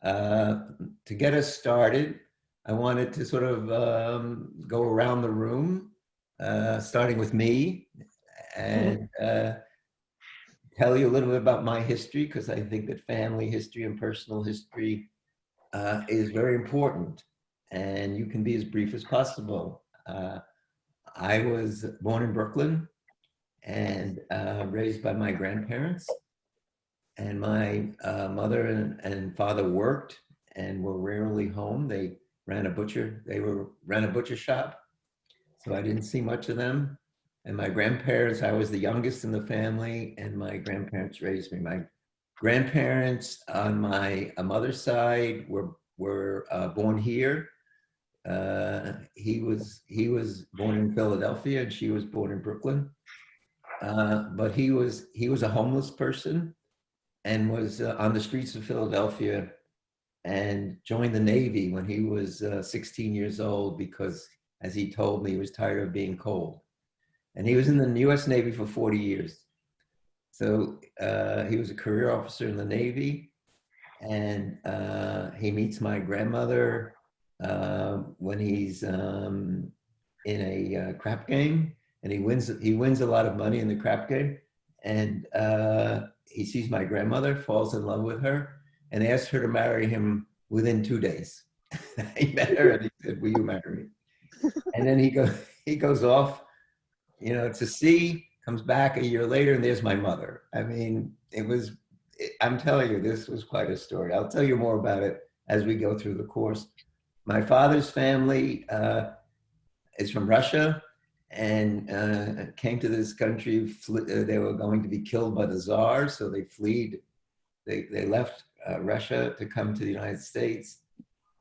Uh, to get us started, I wanted to sort of go around the room, starting with me, and tell you a little bit about my history, because I think that family history and personal history is very important, and you can be as brief as possible. I was born in Brooklyn and raised by my grandparents. And my mother and father worked and were rarely home. They ran a butcher shop, so I didn't see much of them. And my grandparents, I was the youngest in the family, and my grandparents raised me. My grandparents on my mother's side were born here. He was born in Philadelphia, and she was born in Brooklyn. But he was a homeless person and was on the streets of Philadelphia, and joined the Navy when he was 16 years old because, as he told me, he was tired of being cold. And he was in the US Navy for 40 years. So he was a career officer in the Navy, and he meets my grandmother when he's in a crap game, and he wins a lot of money in the crap game, and he sees my grandmother, falls in love with her, and asks her to marry him within 2 days. He met her and he said, "Will you marry me?" And then he goes off, to sea, comes back a year later, and there's my mother. I mean, I'm telling you, this was quite a story. I'll tell you more about it as we go through the course. My father's family is from Russia, and came to this country. They were going to be killed by the Tsar, so they fled. They left Russia to come to the United States,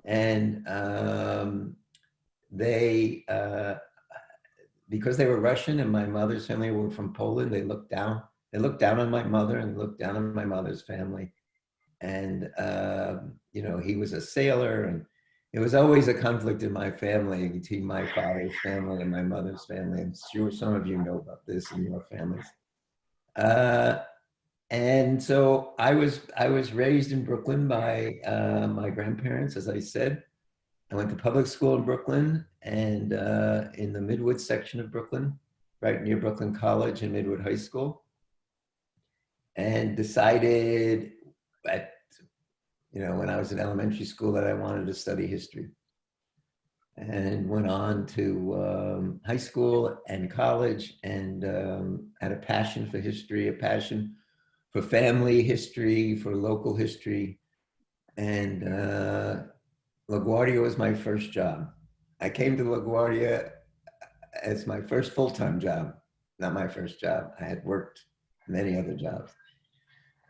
and because they were Russian and my mother's family were from Poland, they looked down. They looked down on my mother and looked down on my mother's family, and he was a sailor, and it was always a conflict in my family between my father's family and my mother's family. I'm sure some of you know about this in your families. And so I was raised in Brooklyn by my grandparents, as I said. I went to public school in Brooklyn, and in the Midwood section of Brooklyn, right near Brooklyn College and Midwood High School, and decided when I was in elementary school that I wanted to study history, and went on to high school and college, and had a passion for history, a passion for family history, for local history. And LaGuardia was my first job. I came to LaGuardia as my first full-time job, not my first job. I had worked many other jobs.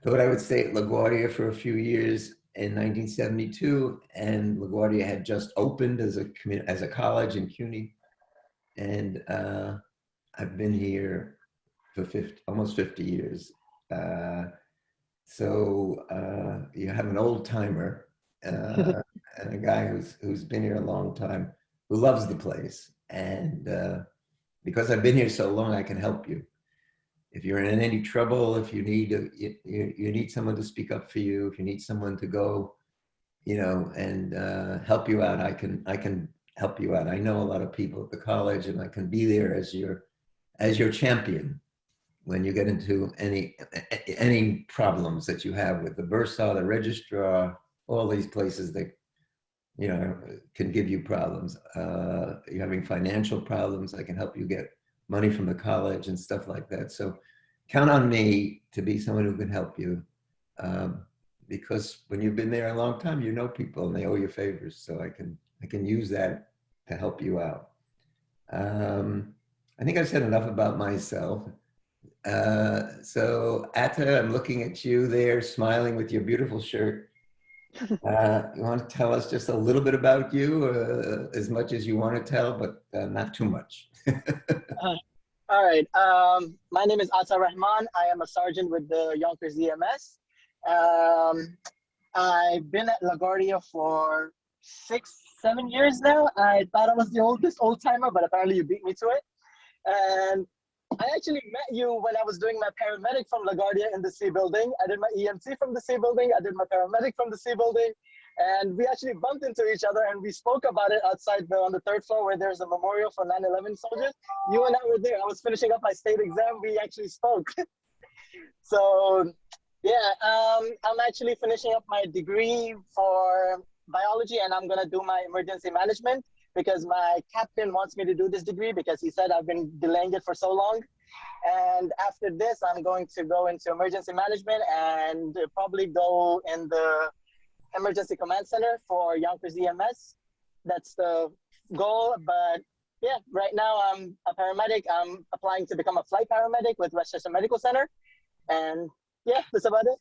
But I would stay at LaGuardia for a few years in 1972, and LaGuardia had just opened as a college in CUNY, and I've been here for almost 50 years. So you have an old timer and a guy who's been here a long time, who loves the place, and because I've been here so long, I can help you. If you're in any trouble, if you need someone to speak up for you, if you need someone to go, and help you out, I can help you out. I know a lot of people at the college, and I can be there as your champion when you get into any problems that you have with the bursar, the registrar, all these places that can give you problems. You're having financial problems, I can help you get money from the college and stuff like that. So count on me to be someone who can help you, because when you've been there a long time, you know people and they owe you favors. So I can use that to help you out. I think I've said enough about myself. So Atta, I'm looking at you there, smiling with your beautiful shirt. You want to tell us just a little bit about you, as much as you want to tell, but not too much. All right. My name is Atta Rahman. I am a sergeant with the Yonkers EMS. I've been at LaGuardia for 6-7 years now. I thought I was the oldest old timer, but apparently you beat me to it. And I actually met you when I was doing my paramedic from LaGuardia in the C building. I did my EMT from the C building. I did my paramedic from the C building. And we actually bumped into each other and we spoke about it outside on the third floor where there's a memorial for 9/11 soldiers. You and I were there. I was finishing up my state exam. We actually spoke. So yeah, I'm actually finishing up my degree for biology and I'm gonna do my emergency management because my captain wants me to do this degree because he said I've been delaying it for so long. And after this, I'm going to go into emergency management and probably go in the emergency command center for Yonkers EMS. That's the goal. But yeah, right now I'm a paramedic. I'm applying to become a flight paramedic with Westchester Medical Center. And yeah, that's about it.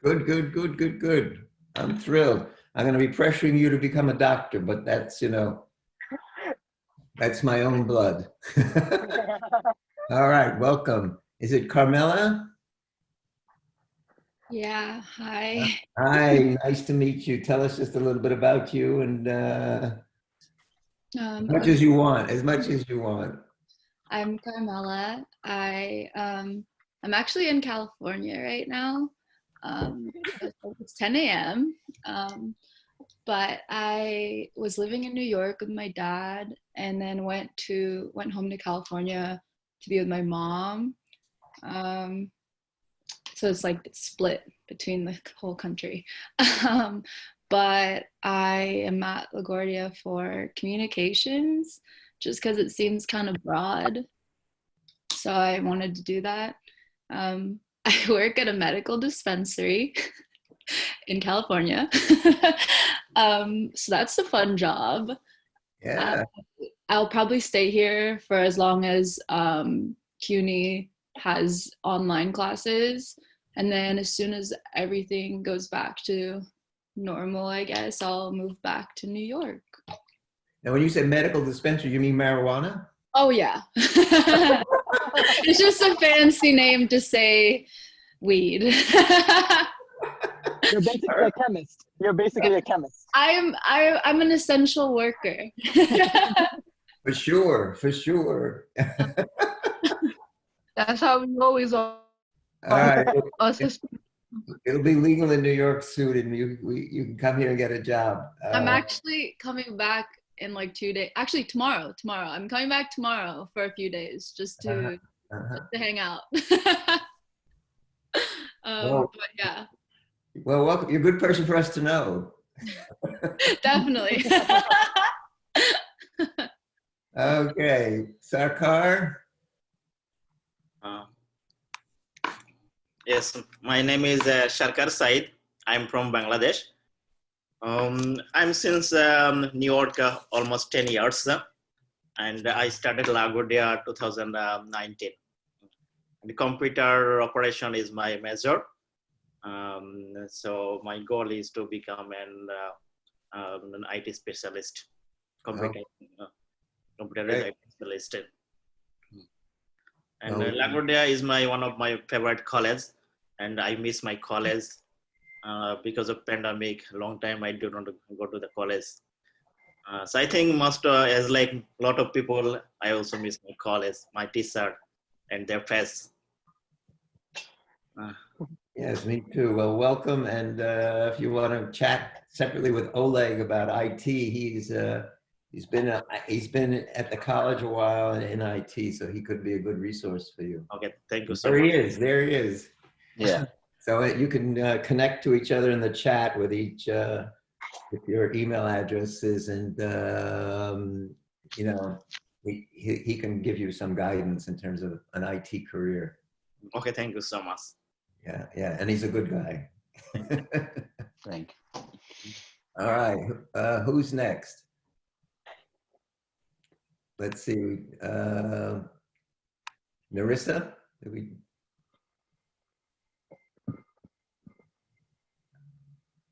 Good, good, good, good, good. I'm thrilled. I'm going to be pressuring you to become a doctor, but that's, you know, that's my own blood. All right, welcome. Is it Carmela? Yeah, hi. Hi, nice to meet you. Tell us just a little bit about you and as much as you want, as much as you want. I'm Carmela. I'm actually in California right now. It's 10 a.m. But I was living in New York with my dad and then went home to California to be with my mom. So it's like it's split between the whole country. But I am at LaGuardia for communications just because it seems kind of broad. So I wanted to do that. I work at a medical dispensary in California. So that's a fun job. Yeah. I'll probably stay here for as long as CUNY has online classes. And then as soon as everything goes back to normal, I guess, I'll move back to New York. Now, when you say medical dispensary, you mean marijuana? Oh, yeah. It's just a fancy name to say weed. You're basically a chemist. You're basically a chemist. I'm an essential worker. For sure, for sure. That's how we always are. All right. Us. It'll be legal in New York soon, and you can come here and get a job. I'm actually coming back in like 2 days. Actually, tomorrow. I'm coming back tomorrow for a few days just to hang out. But yeah. Well, welcome. You're a good person for us to know. Definitely. Okay, Sarkar. Yes, my name is Sharkar Said. I'm from Bangladesh. I'm since New York almost 10 years, and I started LaGuardia 2019. The computer operation is my major. So my goal is to become an IT specialist, computer IT specialist. And LaGuardia is one of my favorite college, and I miss my college because of pandemic. Long time I did not go to the college. So I think as like a lot of people, I also miss my college, my teacher, and their face. Yes, me too. Well, welcome. And if you want to chat separately with Oleg about IT, he's been at the college a while in IT, so he could be a good resource for you. Okay, thank you so much. There he is. Yeah. So you can connect to each other in the chat with with your email addresses, and you know, he can give you some guidance in terms of an IT career. Okay, thank you so much. Yeah, and he's a good guy. Thank you. All right, who's next? Let's see. Narissa?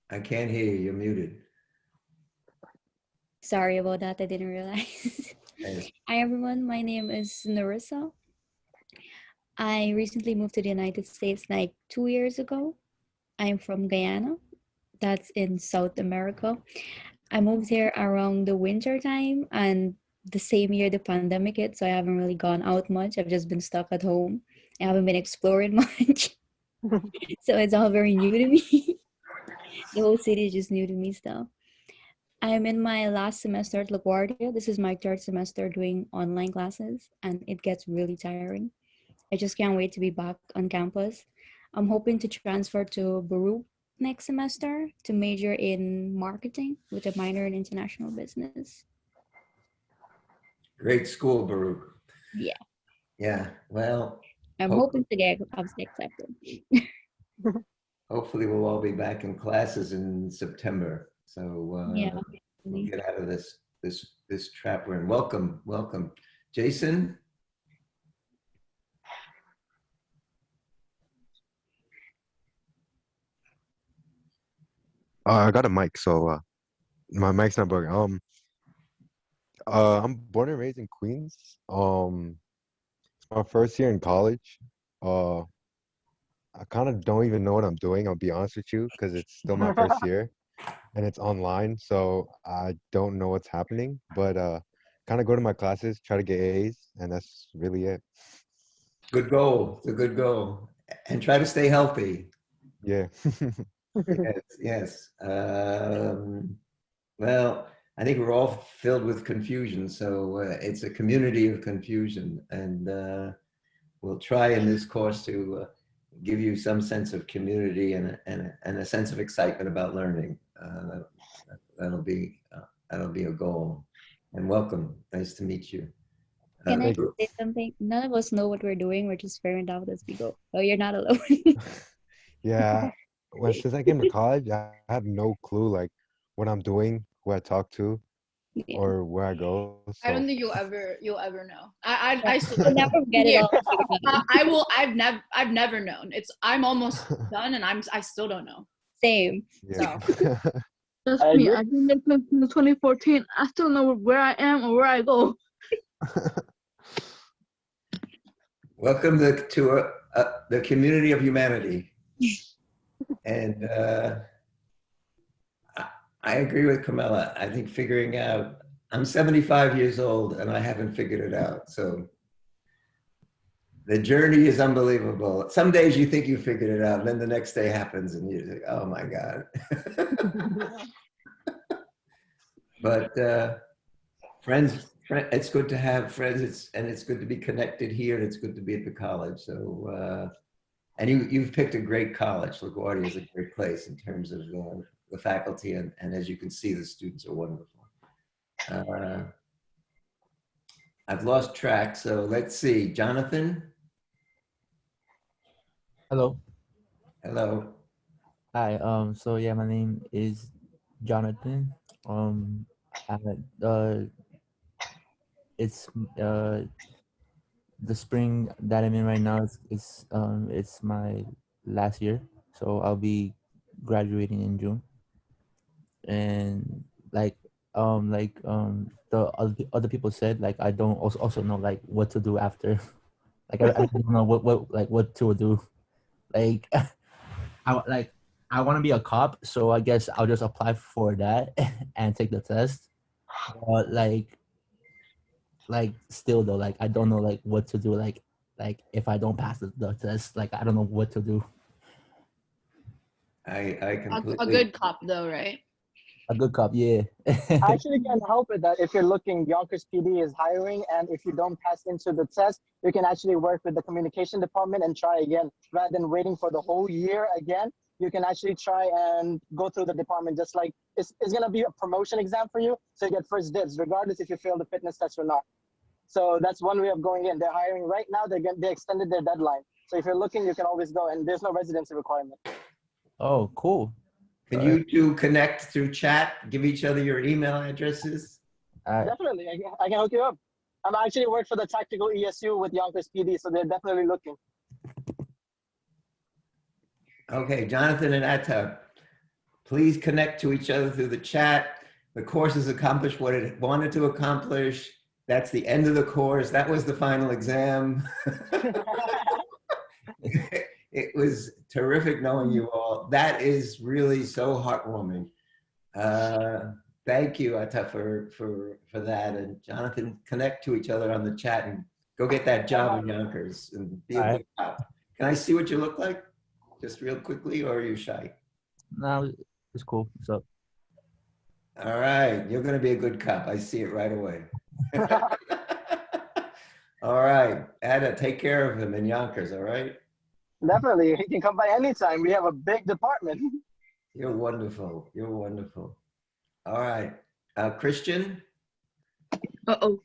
I can't hear you. You're muted. Sorry about that. I didn't realize. Hey. Hi, everyone. My name is Narissa. I recently moved to the United States like 2 years ago. I'm from Guyana. That's in South America. I moved here around the winter time and the same year the pandemic hit, so I haven't really gone out much. I've just been stuck at home. I haven't been exploring much. So it's all very new to me. The whole city is just new to me still. I'm in my last semester at LaGuardia. This is my third semester doing online classes, and it gets really tiring. I just can't wait to be back on campus. I'm hoping to transfer to Baruch next semester to major in marketing with a minor in international business. Great school, Baruch. Yeah, Yeah, well, I'm Hope- hoping to get accepted. hopefully we'll all be back in classes in September. So Yeah, we'll get out of this trap we're in. Welcome. Jason? I got a mic, so my mic's not broken. I'm born and raised in Queens. It's my first year in college. Uh, I kind of don't even know what I'm doing, I'll be honest with you, because it's still my first year and it's online, so I don't know what's happening. But kind of go to my classes, try to get A's, and that's really it. Good goal. It's a good goal. And try to stay healthy. Yeah. Yes. Well, I think we're all filled with confusion. So it's a community of confusion. And we'll try in this course to give you some sense of community and a sense of excitement about learning. That'll be a goal. And welcome. Nice to meet you. Can I Thank you. say something? None of us know what we're doing. We're just figuring it out as we go. Oh, you're not alone. Yeah. Well, since I came to college, I have no clue like what I'm doing, who I talk to, Yeah. or where I go. I don't So think you'll ever know. I still We'll never get it Yeah. all. I will. I've never known. I'm almost done, and I still don't know. Same. yeah. Trust I me, agree. I've been there since 2014. I still know where I am or where I go. Welcome to the community of humanity. And I agree with Camilla. I think figuring out, I'm 75 years old and I haven't figured it out. So the journey is unbelievable. Some days you think you figured it out, and then the next day happens and you're like, oh my God. But friends, it's good to have friends, and it's good to be connected here, and it's good to be at the college. So, and you've picked a great college. LaGuardia is a great place in terms of the faculty, and as you can see, the students are wonderful. I've lost track, so let's see. Jonathan? Hello. Hello. Hi. So yeah, my name is Jonathan. It's the spring that I'm in right now is it's my last year, so I'll be graduating in June. And the other people said, like, I don't also know like what to do after. Like I don't know what to do. Like I want to be a cop, so I guess I'll just apply for that and take the test. But still though, like I don't know like what to do. Like if I don't pass the test, like I don't know what to do. I completely. A good cop though, right? A good cop, yeah. I actually can help with that. If you're looking, Yonkers PD is hiring, and if you don't pass into the test, you can actually work with the communication department and try again. Rather than waiting for the whole year again, you can actually try and go through the department. Just like it's gonna be a promotion exam for you, so you get first dibs, regardless if you fail the fitness test or not. So that's one way of going in. They're hiring right now. They extended their deadline. So if you're looking, you can always go, and there's no residency requirement. Oh, cool. Can you two connect through chat? Give each other your email addresses? Definitely, I can hook you up. I'm actually work for the tactical ESU with Yonkers PD, so they're definitely looking. Okay, Jonathan and Atta, please connect to each other through the chat. The course has accomplished what it wanted to accomplish. That's the end of the course. That was the final exam. It was terrific knowing you all. That is really so heartwarming. Thank you, Atta, for that. And Jonathan, connect to each other on the chat and go get that job in Yonkers and be a good cop. Can I see what you look like? Just real quickly, or are you shy? No, It's cool. What's up? All right, you're going to be a good cop. I see it right away. All right, Ada, take care of him in Yonkers, all right? Definitely, he can come by anytime. We have a big department. You're wonderful. You're wonderful. All right, Christian, Uh-oh.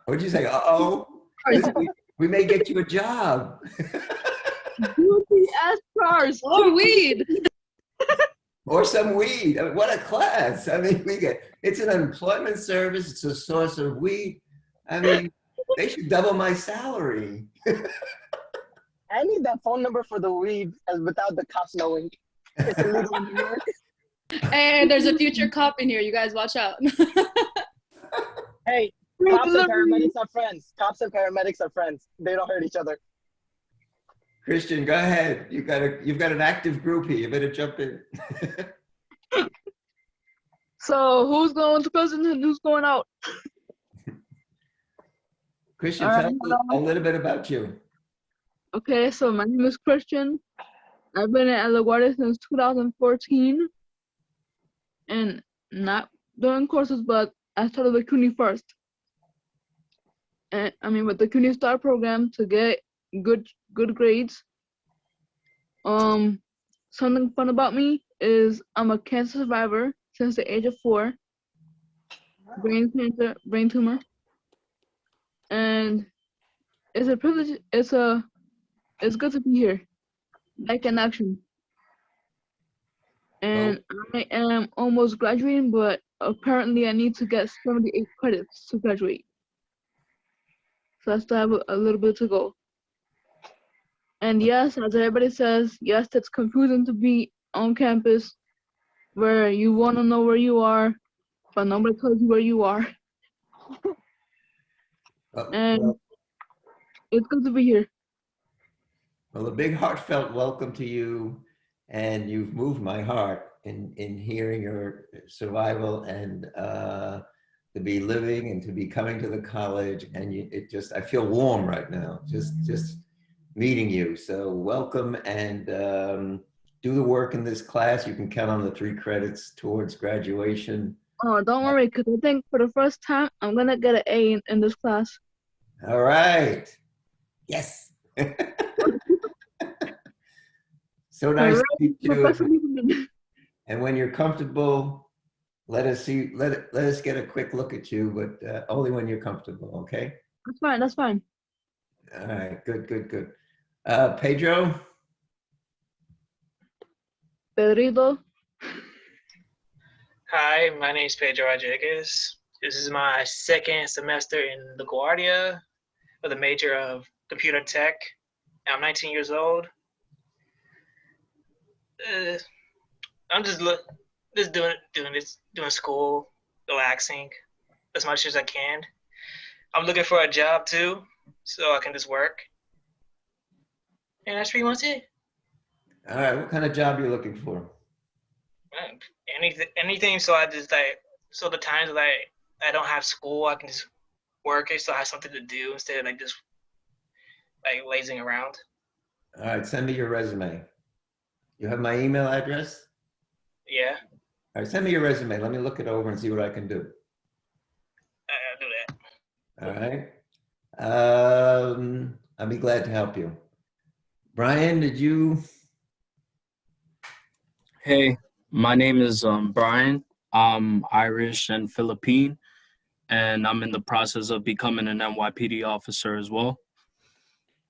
what'd you say? Uh-oh. Listen, we may get you a job. Guilty as charged. Or weed. Or some weed. I mean, what a class. I mean, it's an employment service. It's a source of weed. I mean, they should double my salary. I need that phone number for the weed without the cops knowing. It's illegal in New York. Hey, there's a future cop in here. You guys watch out. Hey, cops and paramedics are friends. Cops and paramedics are friends. They don't hurt each other. Christian, go ahead. You've got an active group here. You better jump in. So who's going to prison and who's going out? Christian, All tell right, us a little bit about you. Okay, so my name is Christian. I've been at LaGuardia since 2014. And not doing courses, but I started with CUNY first. And I mean with the CUNY STAR program to get good grades. Something fun about me is I'm a cancer survivor since the age of 4. Brain cancer, brain tumor. And it's a privilege, it's good to be here. Back in action. And I am almost graduating, but apparently I need to get 78 credits to graduate. So I still have a little bit to go. And yes, as everybody says, yes, it's confusing to be on campus where you want to know where you are, but nobody tells you where you are. And it's good to be here. Well, a big heartfelt welcome to you, and you've moved my heart in hearing your survival and to be living and to be coming to the college, and I feel warm right now, just meeting you. So welcome, and do the work in this class. You can count on the 3 credits towards graduation. Oh, don't worry, because I think for the first time, I'm going to get an A in this class. All right. Yes. So nice to meet you. And when you're comfortable, let us get a quick look at you, but only when you're comfortable, okay? That's fine. All right, good. Pedro? Pedrito? Hi, my name is Pedro Rodriguez. This is my 2nd semester in LaGuardia with a major of computer tech. I'm 19 years old. I'm just doing school, relaxing as much as I can. I'm looking for a job too, so I can just work. And that's pretty much it. All right, what kind of job are you looking for? Anything, so the times that I don't have school, I can just work it, so I have something to do instead of just lazing around. All right, send me your resume. You have my email address? Yeah. All right, send me your resume. Let me look it over and see what I can do. I'll do that. All right. I'll be glad to help you. Brian, did you? Hey, my name is Brian. I'm Irish and Philippine, and I'm in the process of becoming an NYPD officer as well.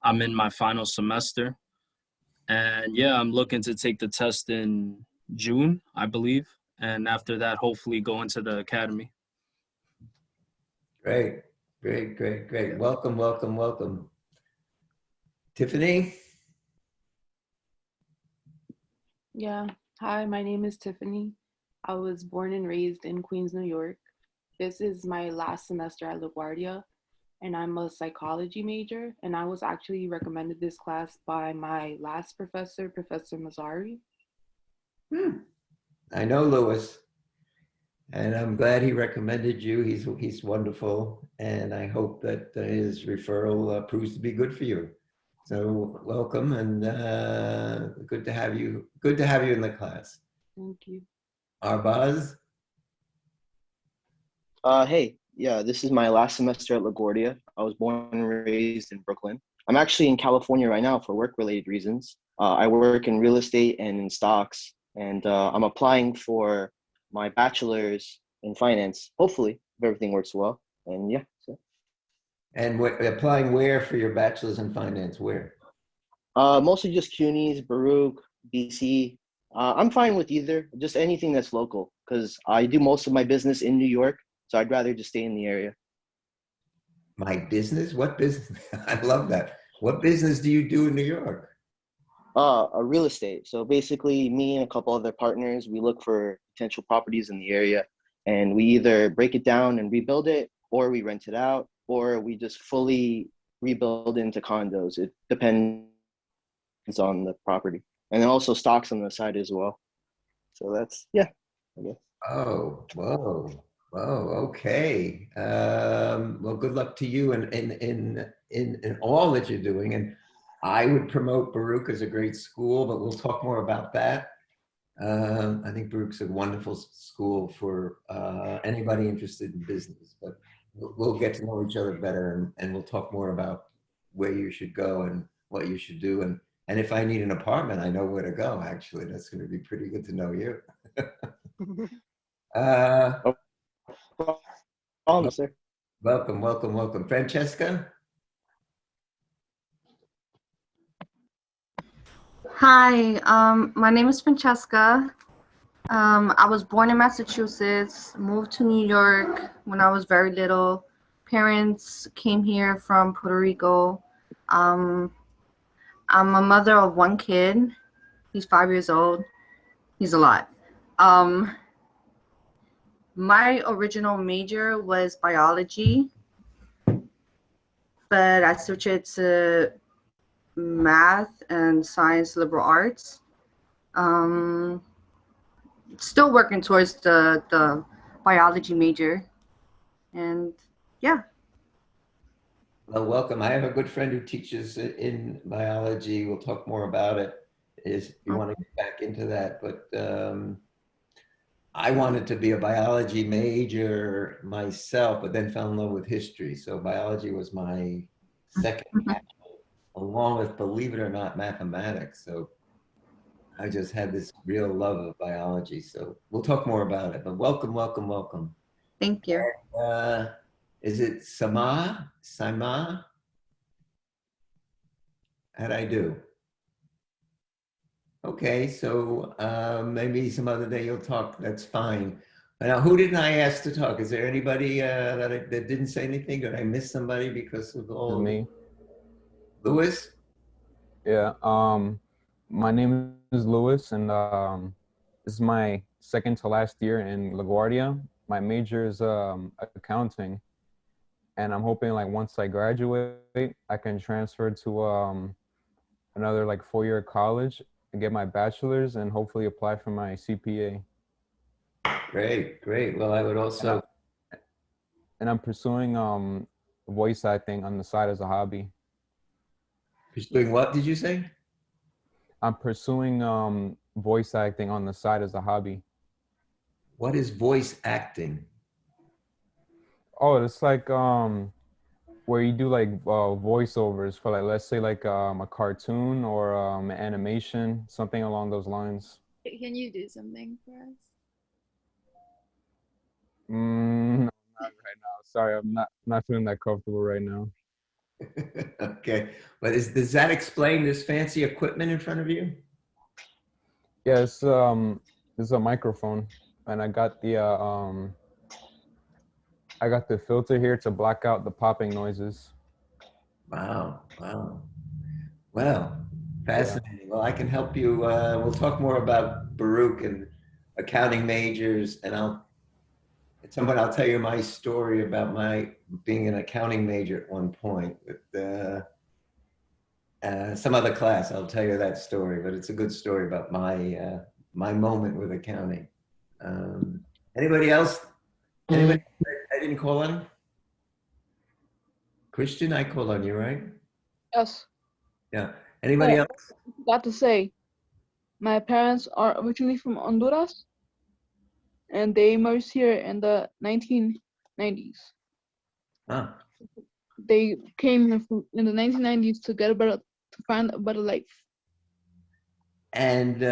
I'm in my final semester, and yeah, I'm looking to take the test in June, I believe, and after that, hopefully go into the academy. Great. Welcome. Tiffany? Yeah. Hi, my name is Tiffany. I was born and raised in Queens, New York. This is my last semester at LaGuardia, and I'm a psychology major, and I was actually recommended this class by my last professor, Professor Mazzari. I know Louis, and I'm glad he recommended you. He's wonderful, and I hope that his referral proves to be good for you. So welcome, and good to have you in the class. Thank you. Arbaz? Hey, yeah, this is my last semester at LaGuardia. I was born and raised in Brooklyn. I'm actually in California right now for work-related reasons. I work in real estate and in stocks, and I'm applying for my bachelor's in finance, hopefully, if everything works well. And yeah, so. And applying where for your bachelor's in finance? Where? Mostly just CUNY's, Baruch, BC. I'm fine with either, just anything that's local, because I do most of my business in New York, so I'd rather just stay in the area. My business? What business? I love that. What business do you do in New York? A real estate. So basically, me and a couple other partners, we look for potential properties in the area, and we either break it down and rebuild it, or we rent it out, or we just fully rebuild into condos. It depends on the property, and then also stocks on the side as well. So that's, yeah, I guess. Oh, whoa, whoa, okay. Well, good luck to you in all that you're doing. And I would promote Baruch as a great school, but we'll talk more about that. I think Baruch's a wonderful school for anybody interested in business, but we'll get to know each other better, and we'll talk more about where you should go and what you should do. And if I need an apartment, I know where to go, actually. That's going to be pretty good to know you. Sir. Welcome, welcome, welcome. Francesca? Hi, my name is Francesca. I was born in Massachusetts, moved to New York when I was very little. Parents came here from Puerto Rico. I'm a mother of one kid. He's 5 years old. He's a lot. My original major was biology, but I switched it to math and science liberal arts. Still working towards the biology major, and yeah. Well, welcome. I have a good friend who teaches in biology. We'll talk more about it if you want to get back into that. But I wanted to be a biology major myself, but then fell in love with history. So biology was my second passion, along with, believe it or not, mathematics. So I just had this real love of biology. So we'll talk more about it. But welcome, welcome, welcome. Thank you. Is it Sama? Sama? How'd I do? Okay, so maybe some other day you'll talk. That's fine. Now, who didn't I ask to talk? Is there anybody that didn't say anything? Did I miss somebody because of all? Me. Louis? Yeah. My name is Louis, and this is my second to last year in LaGuardia. My major is accounting, and I'm hoping like once I graduate, I can transfer to another like 4-year college and get my bachelor's and hopefully apply for my CPA. Great, great. Well, I would also. And I'm pursuing voice acting on the side as a hobby. Pursuing what did you say? I'm pursuing voice acting on the side as a hobby. What is voice acting? Oh, it's like where you do like voiceovers for, like, let's say like a cartoon or an animation, something along those lines. Can you do something for us? No, not right now. Sorry, I'm not feeling that comfortable right now. Okay, but does that explain this fancy equipment in front of you? Yeah, it's this is a microphone, and I got the filter here to block out the popping noises. Wow, wow. Well, fascinating. Yeah. Well, I can help you. We'll talk more about Baruch and accounting majors, and at some point I'll tell you my story about my being an accounting major at one point with some other class. I'll tell you that story, but it's a good story about my my moment with accounting. Anybody else? Anybody I didn't call on? Christian, I called on you, right? Yes. Yeah. Anybody else? Got to say, My parents are originally from Honduras, and they immigrated here in the 1990s. Huh. They came in the 1990s to get to find a better life. And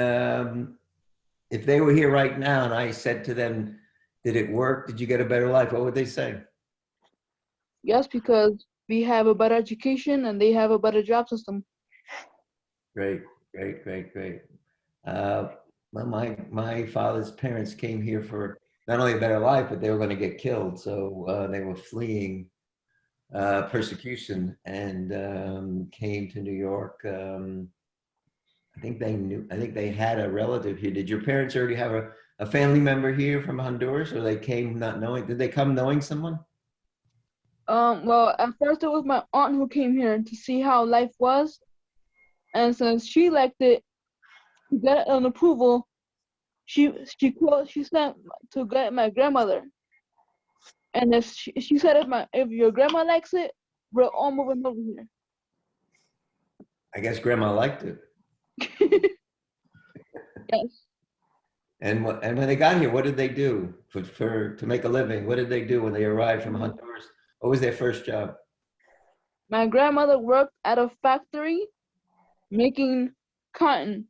if they were here right now and I said to them, did it work? Did you get a better life? What would they say? Yes, because we have a better education and they have a better job system. Great, great, great, great. Well, my father's parents came here for not only a better life, but they were going to get killed. So they were fleeing persecution and came to New York. I think they had a relative here. Did your parents already have a family member here from Honduras, or they came not knowing? Did they come knowing someone? Well, at first it was my aunt who came here to see how life was, and since she liked it, to get an approval, she sent to get my grandmother, and if she said if your grandma likes it, we're all moving over here. I guess grandma liked it. Yes. And when they got here, what did they do to make a living? What did they do when they arrived from Honduras? What was their first job? My grandmother worked at a factory making cotton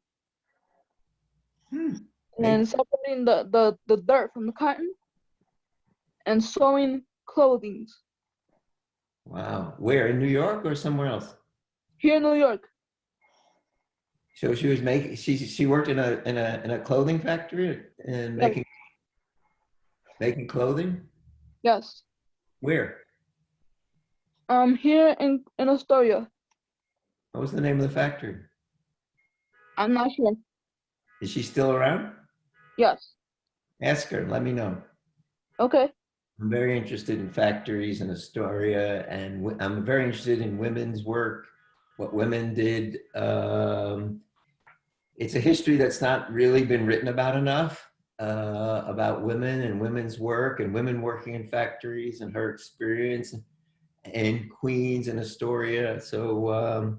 and separating the dirt from the cotton and sewing clothing. Wow. Where, in New York or somewhere else? Here in New York. So she was making, she worked in a clothing factory and making clothing? Yes. Where? Here in Astoria. What was the name of the factory? I'm not sure. Is she still around? Yes. Ask her, let me know. Okay. I'm very interested in factories in Astoria, and I'm very interested in women's work, what women did. It's a history that's not really been written about enough, about women and women's work and women working in factories and her experience in Queens and Astoria. So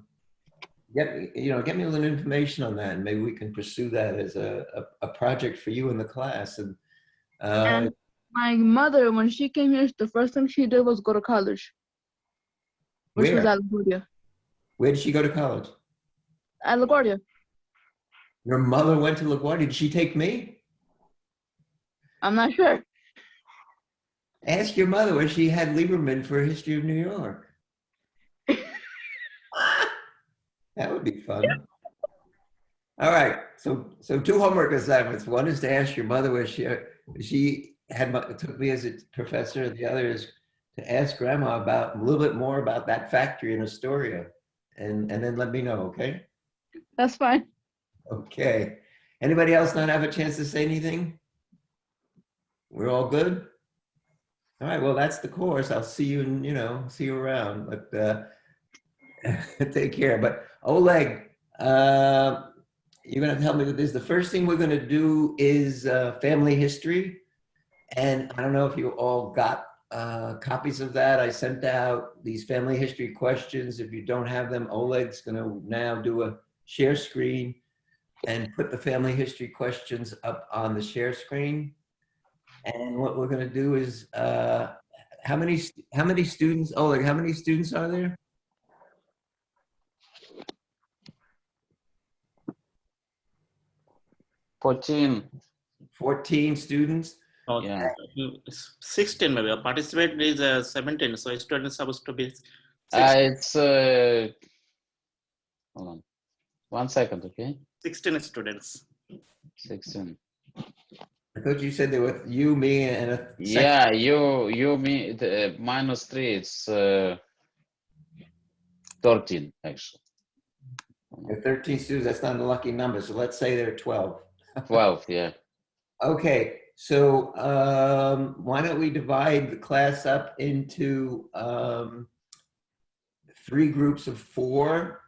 get me a little information on that, and maybe we can pursue that as a project for you in the class. And my mother, when she came here, the first thing she did was go to college, which was at LaGuardia. Where did she go to college? At LaGuardia. Your mother went to LaGuardia. Did she take me? I'm not sure. Ask your mother where she had Lieberman for History of New York. That would be fun. All right, so 2 homework assignments. One is to ask your mother where she took me as a professor. The other is to ask grandma about a little bit more about that factory in Astoria, and then let me know, okay? That's fine. Okay. Anybody else not have a chance to say anything? We're all good? All right, well, that's the course. I'll see you, see you around, but take care. But Oleg, you're gonna help me with this. The first thing we're gonna do is family history. And I don't know if you all got copies of that. I sent out these family history questions. If you don't have them, Oleg's gonna now do a share screen and put the family history questions up on the share screen. And what we're going to do is, how many students, Oleg, how many students are there? $14. 14 students? Oh, Yeah. 16 maybe. A participant is 17, so student is supposed to be 16. It's, hold on. 1 second, okay? 16 students. 16. I thought you said there were you, me, and a second. Yeah, you, me, -3, it's 13, actually. There are 13 students, that's not a lucky number, so let's say there are 12. 12, yeah. Okay, so why don't we divide the class up into 3 groups of 4,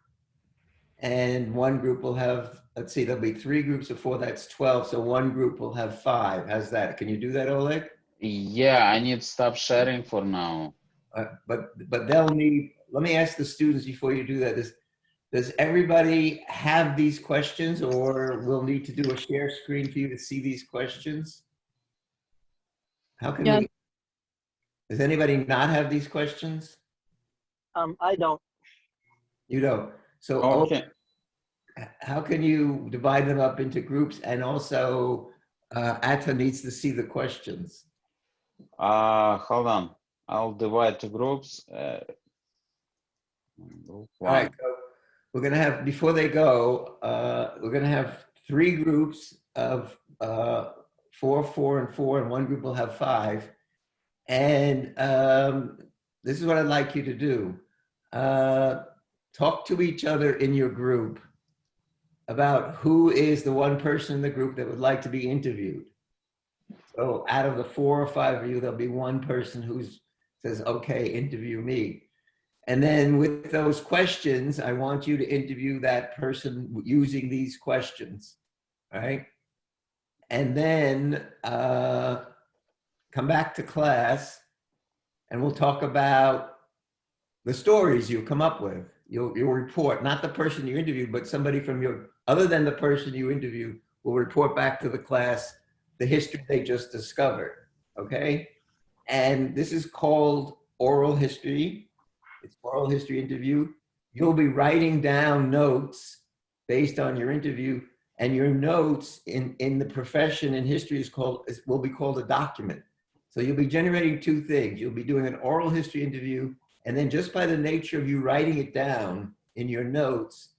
and one group will have, let's see, there'll be 3 groups of 4, that's 12, so one group will have 5. How's that? Can you do that, Oleg? Yeah, I need to stop sharing for now. But they'll need, let me ask the students before you do that, Does everybody have these questions, or we'll need to do a share screen for you to see these questions? How can Yeah. we, does anybody not have these questions? I don't. You don't. So Okay. how can you divide them up into groups? And also, Atta needs to see the questions. Hold on. I'll divide to groups. Group All right, one. so we're gonna have, before they go, we're gonna have 3 groups of 4, 4, and 4, and one group will have 5. And this is what I'd like you to do. Talk to each other in your group about who is the one person in the group that would like to be interviewed. So out of the 4 or 5 of you, there'll be one person who says, okay, interview me. And then with those questions, I want you to interview that person using these questions, all right? And then come back to class and we'll talk about the stories you come up with. You'll report, not the person you interviewed, but somebody from your, other than the person you interviewed, will report back to the class the history they just discovered, okay? And this is called oral history. It's oral history interview. You'll be writing down notes based on your interview, and your notes in the profession in history will be called a document. So you'll be generating 2 things. You'll be doing an oral history interview, and then just by the nature of you writing it down in your notes,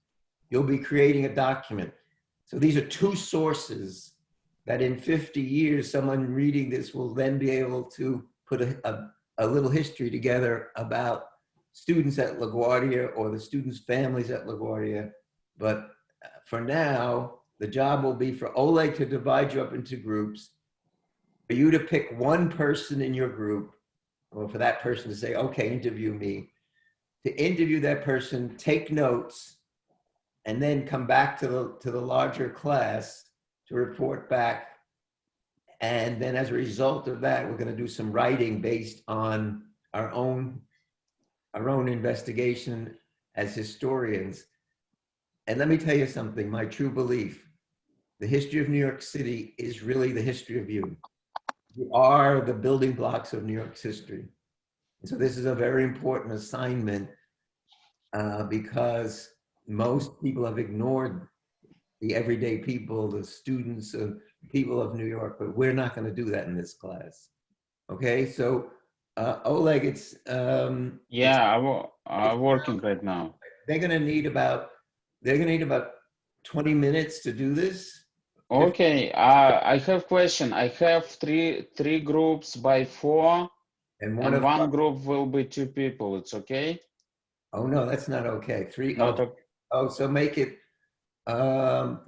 you'll be creating a document. So these are 2 sources that in 50 years, someone reading this will then be able to put a little history together about students at LaGuardia or the students' families at LaGuardia. But for now, the job will be for Oleg to divide you up into groups, for you to pick one person in your group, or for that person to say, okay, interview me, to interview that person, take notes, and then come back to the larger class to report back. And then as a result of that, we're going to do some writing based on our own investigation as historians. And let me tell you something, my true belief, the history of New York City is really the history of you. You are the building blocks of New York's history. And so this is a very important assignment because most people have ignored the everyday people, the students, people of New York, but we're not going to do that in this class. Okay, so Oleg, Yeah, I'm working right now. they're going to need about 20 minutes to do this. Okay, I have question. I have three groups by 4, And and one group will be 2 people. It's okay? Oh no, that's not okay. 3. Not okay. Oh, so make it. Then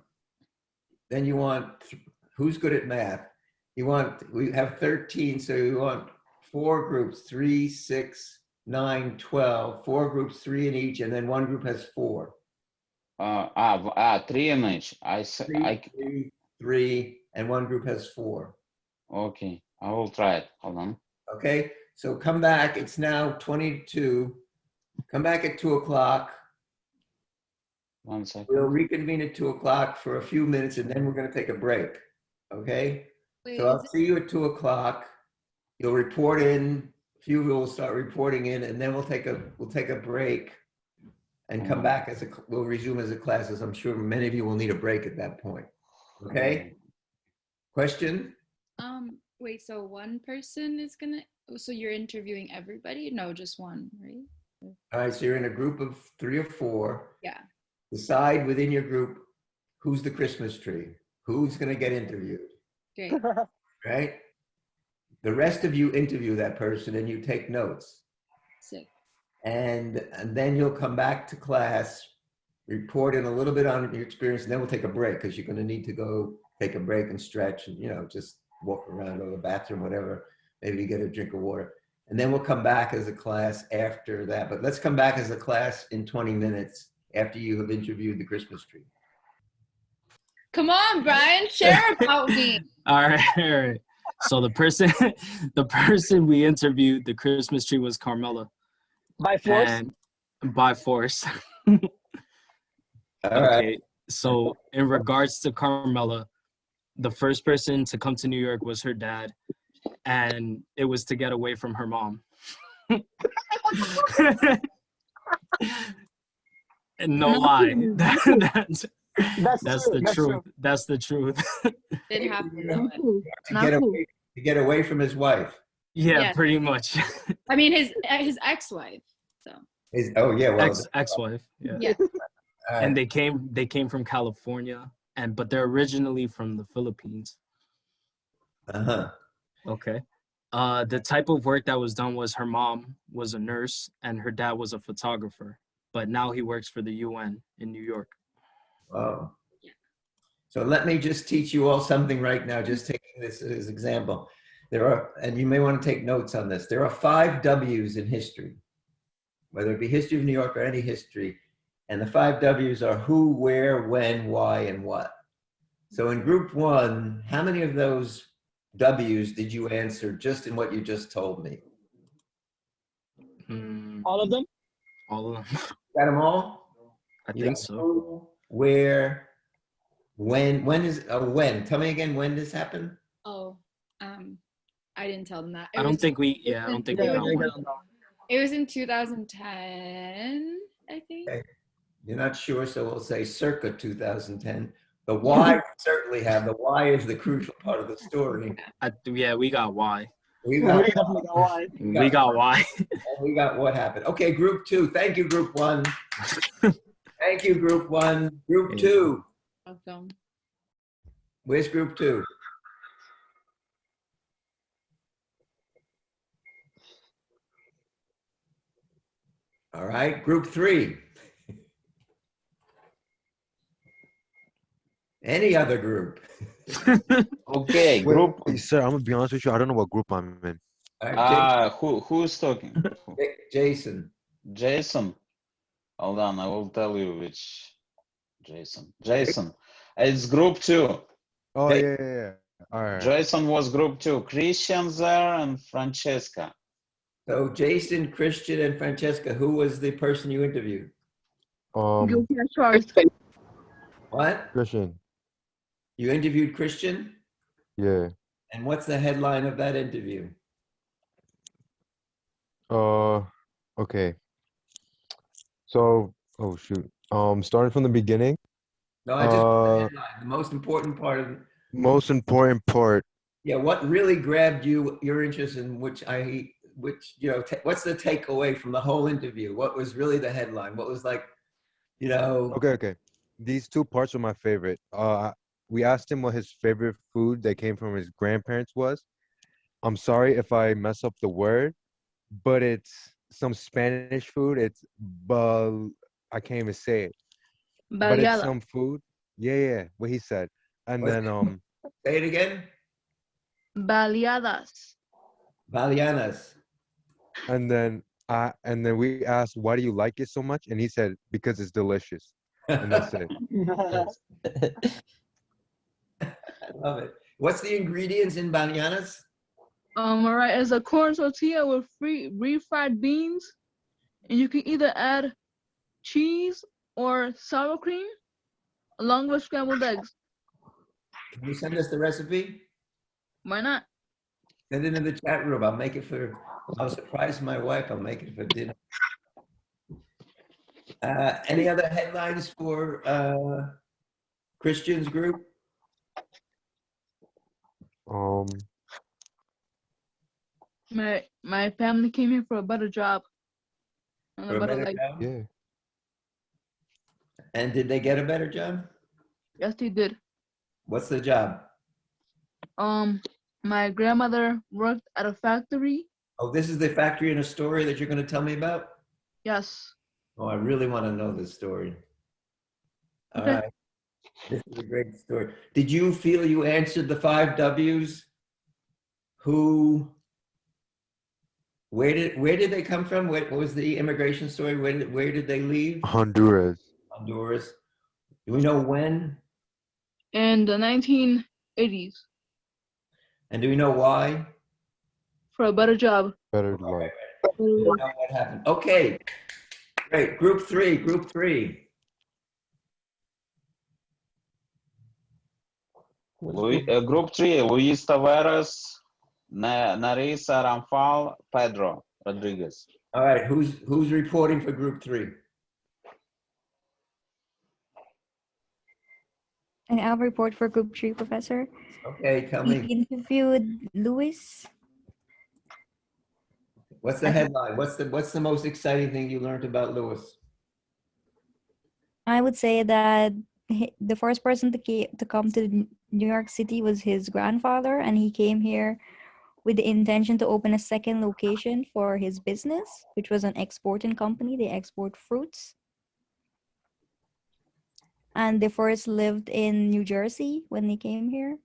you want, who's good at math? We have 13, so you want 4 groups, 3, 6, 9, 12. 4 groups, 3 in each, and then one group has 4. 3 in each. Three, and one group has 4. Okay, I will try it. Hold on. Okay, so come back. It's now 22. Come back at 2 o'clock. 1 second. We'll reconvene at 2 o'clock for a few minutes, and then we're going to take a break. Okay? So I'll see you at 2 o'clock. You'll report in. A few of you will start reporting in, and then we'll take a break and come back we'll resume as a class, as I'm sure many of you will need a break at that point. Okay? Question? Wait, so one person is gonna, so you're interviewing everybody? No, just one, right? All right, so you're in a group of 3 or 4. Yeah. Decide within your group who's the Christmas tree, who's going to get interviewed. Great. Right? The rest of you interview that person and you take notes. Sick. And then you'll come back to class, report in a little bit on your experience, and then we'll take a break because you're going to need to go take a break and stretch and, just walk around, go to the bathroom, whatever. Maybe get a drink of water. And then we'll come back as a class after that. But let's come back as a class in 20 minutes after you have interviewed the Christmas tree. Come on, Brian, share about me. All right. So the person we interviewed, the Christmas tree, was Carmela. By force? And by force. All right. Okay, so in regards to Carmela, the first person to come to New York was her dad, and it was to get away from her mom. And no lie, that's the That's truth. true. That's the truth. Didn't happen To though. get away, to get away from his wife. Yeah, Yeah. pretty much. I mean, his ex-wife. So Oh yeah, well, Ex-wife. Yeah. yeah. all right. And they came from California, but they're originally from the Philippines. Uh-huh. Okay. The type of work that was done was her mom was a nurse and her dad was a photographer, but now he works for the UN in New York. Wow. So let me just teach you all something right now, just taking this as an example. There are, and you may want to take notes on this, there are 5 W's in history, whether it be history of New York or any history. And the 5 W's are who, where, when, why, and what. So in group 1, how many of those W's did you answer just in what you just told me? All of them? All of them. Got them all? I You think got so. who, where, when is, when? Tell me again, when this happened? Oh, I didn't tell them that. I don't think we got one. It was in 2010, I think. Okay. You're not sure, so we'll say circa 2010. The why we certainly have. The why is the crucial part of the story. Yeah, we got why. We got definitely got why. We got why. And we got what happened. Okay, group 2. Thank you, group 1. Thank you, group 1. Group 2. Welcome. Where's group 2? All right, group 3. Any other group? Okay, group. Wait, sir, I'm gonna be honest with you. I don't know what group I'm in. Who's talking? Jason. Jason. Hold on, I will tell you which Jason. Jason. It's group 2. Oh yeah. All right. Jason was group 2. Christian there and Francesca. So Jason, Christian, and Francesca, who was the person you interviewed? Guilty as charged. What? Christian. You interviewed Christian? Yeah. And what's the headline of that interview? Okay. So, oh shoot. Starting from the beginning. No, I just want the headline, the most important part of it. Most important part. Yeah, what really grabbed your interest in what's the takeaway from the whole interview? What was really the headline? What was like, Okay. These 2 parts were my favorite. We asked him what his favorite food that came from his grandparents was. I'm sorry if I mess up the word, but it's some Spanish food. It's I can't even say it. But it's Baleada. some food. Yeah, what he said. And then say it again. Baleadas. Baleanas. And then we asked, why do you like it so much? And he said, because it's delicious. And that's it. I love it. What's the ingredients in baleanas? All right, it's a corn tortilla with refried beans, and you can either add cheese or sour cream, along with scrambled eggs. Can you send us the recipe? Why not? Send it in the chat room. I'll surprise my wife. I'll make it for dinner. Any other headlines for Christian's group? My family came here for a better job. And For a better job? Yeah. And did they get a better job? Yes, they did. What's the job? My grandmother worked at a factory. Oh, this is the factory in a story that you're going to tell me about? Yes. Oh, I really want to know this story. All Okay. right. This is a great story. Did you feel you answered the 5 W's? Who? Where did they come from? What was the immigration story? Where did they leave? Honduras. Honduras. Do we know when? In the 1980s. And do we know why? For a better job. Better life. We don't know what happened. Okay. Great. Group 3. Group 3, Luis Taveras, Narisa Ramfal, Pedro Rodriguez. All right, who's reporting for group 3? And I'll report for group 3, Professor. Okay, tell We me, interviewed Louis. what's the headline? What's the most exciting thing you learned about Lewis? I would say that the first person to come to New York City was his grandfather, and he came here with the intention to open a second location for his business, which was an exporting company. They export fruits. And they first lived in New Jersey when they came here.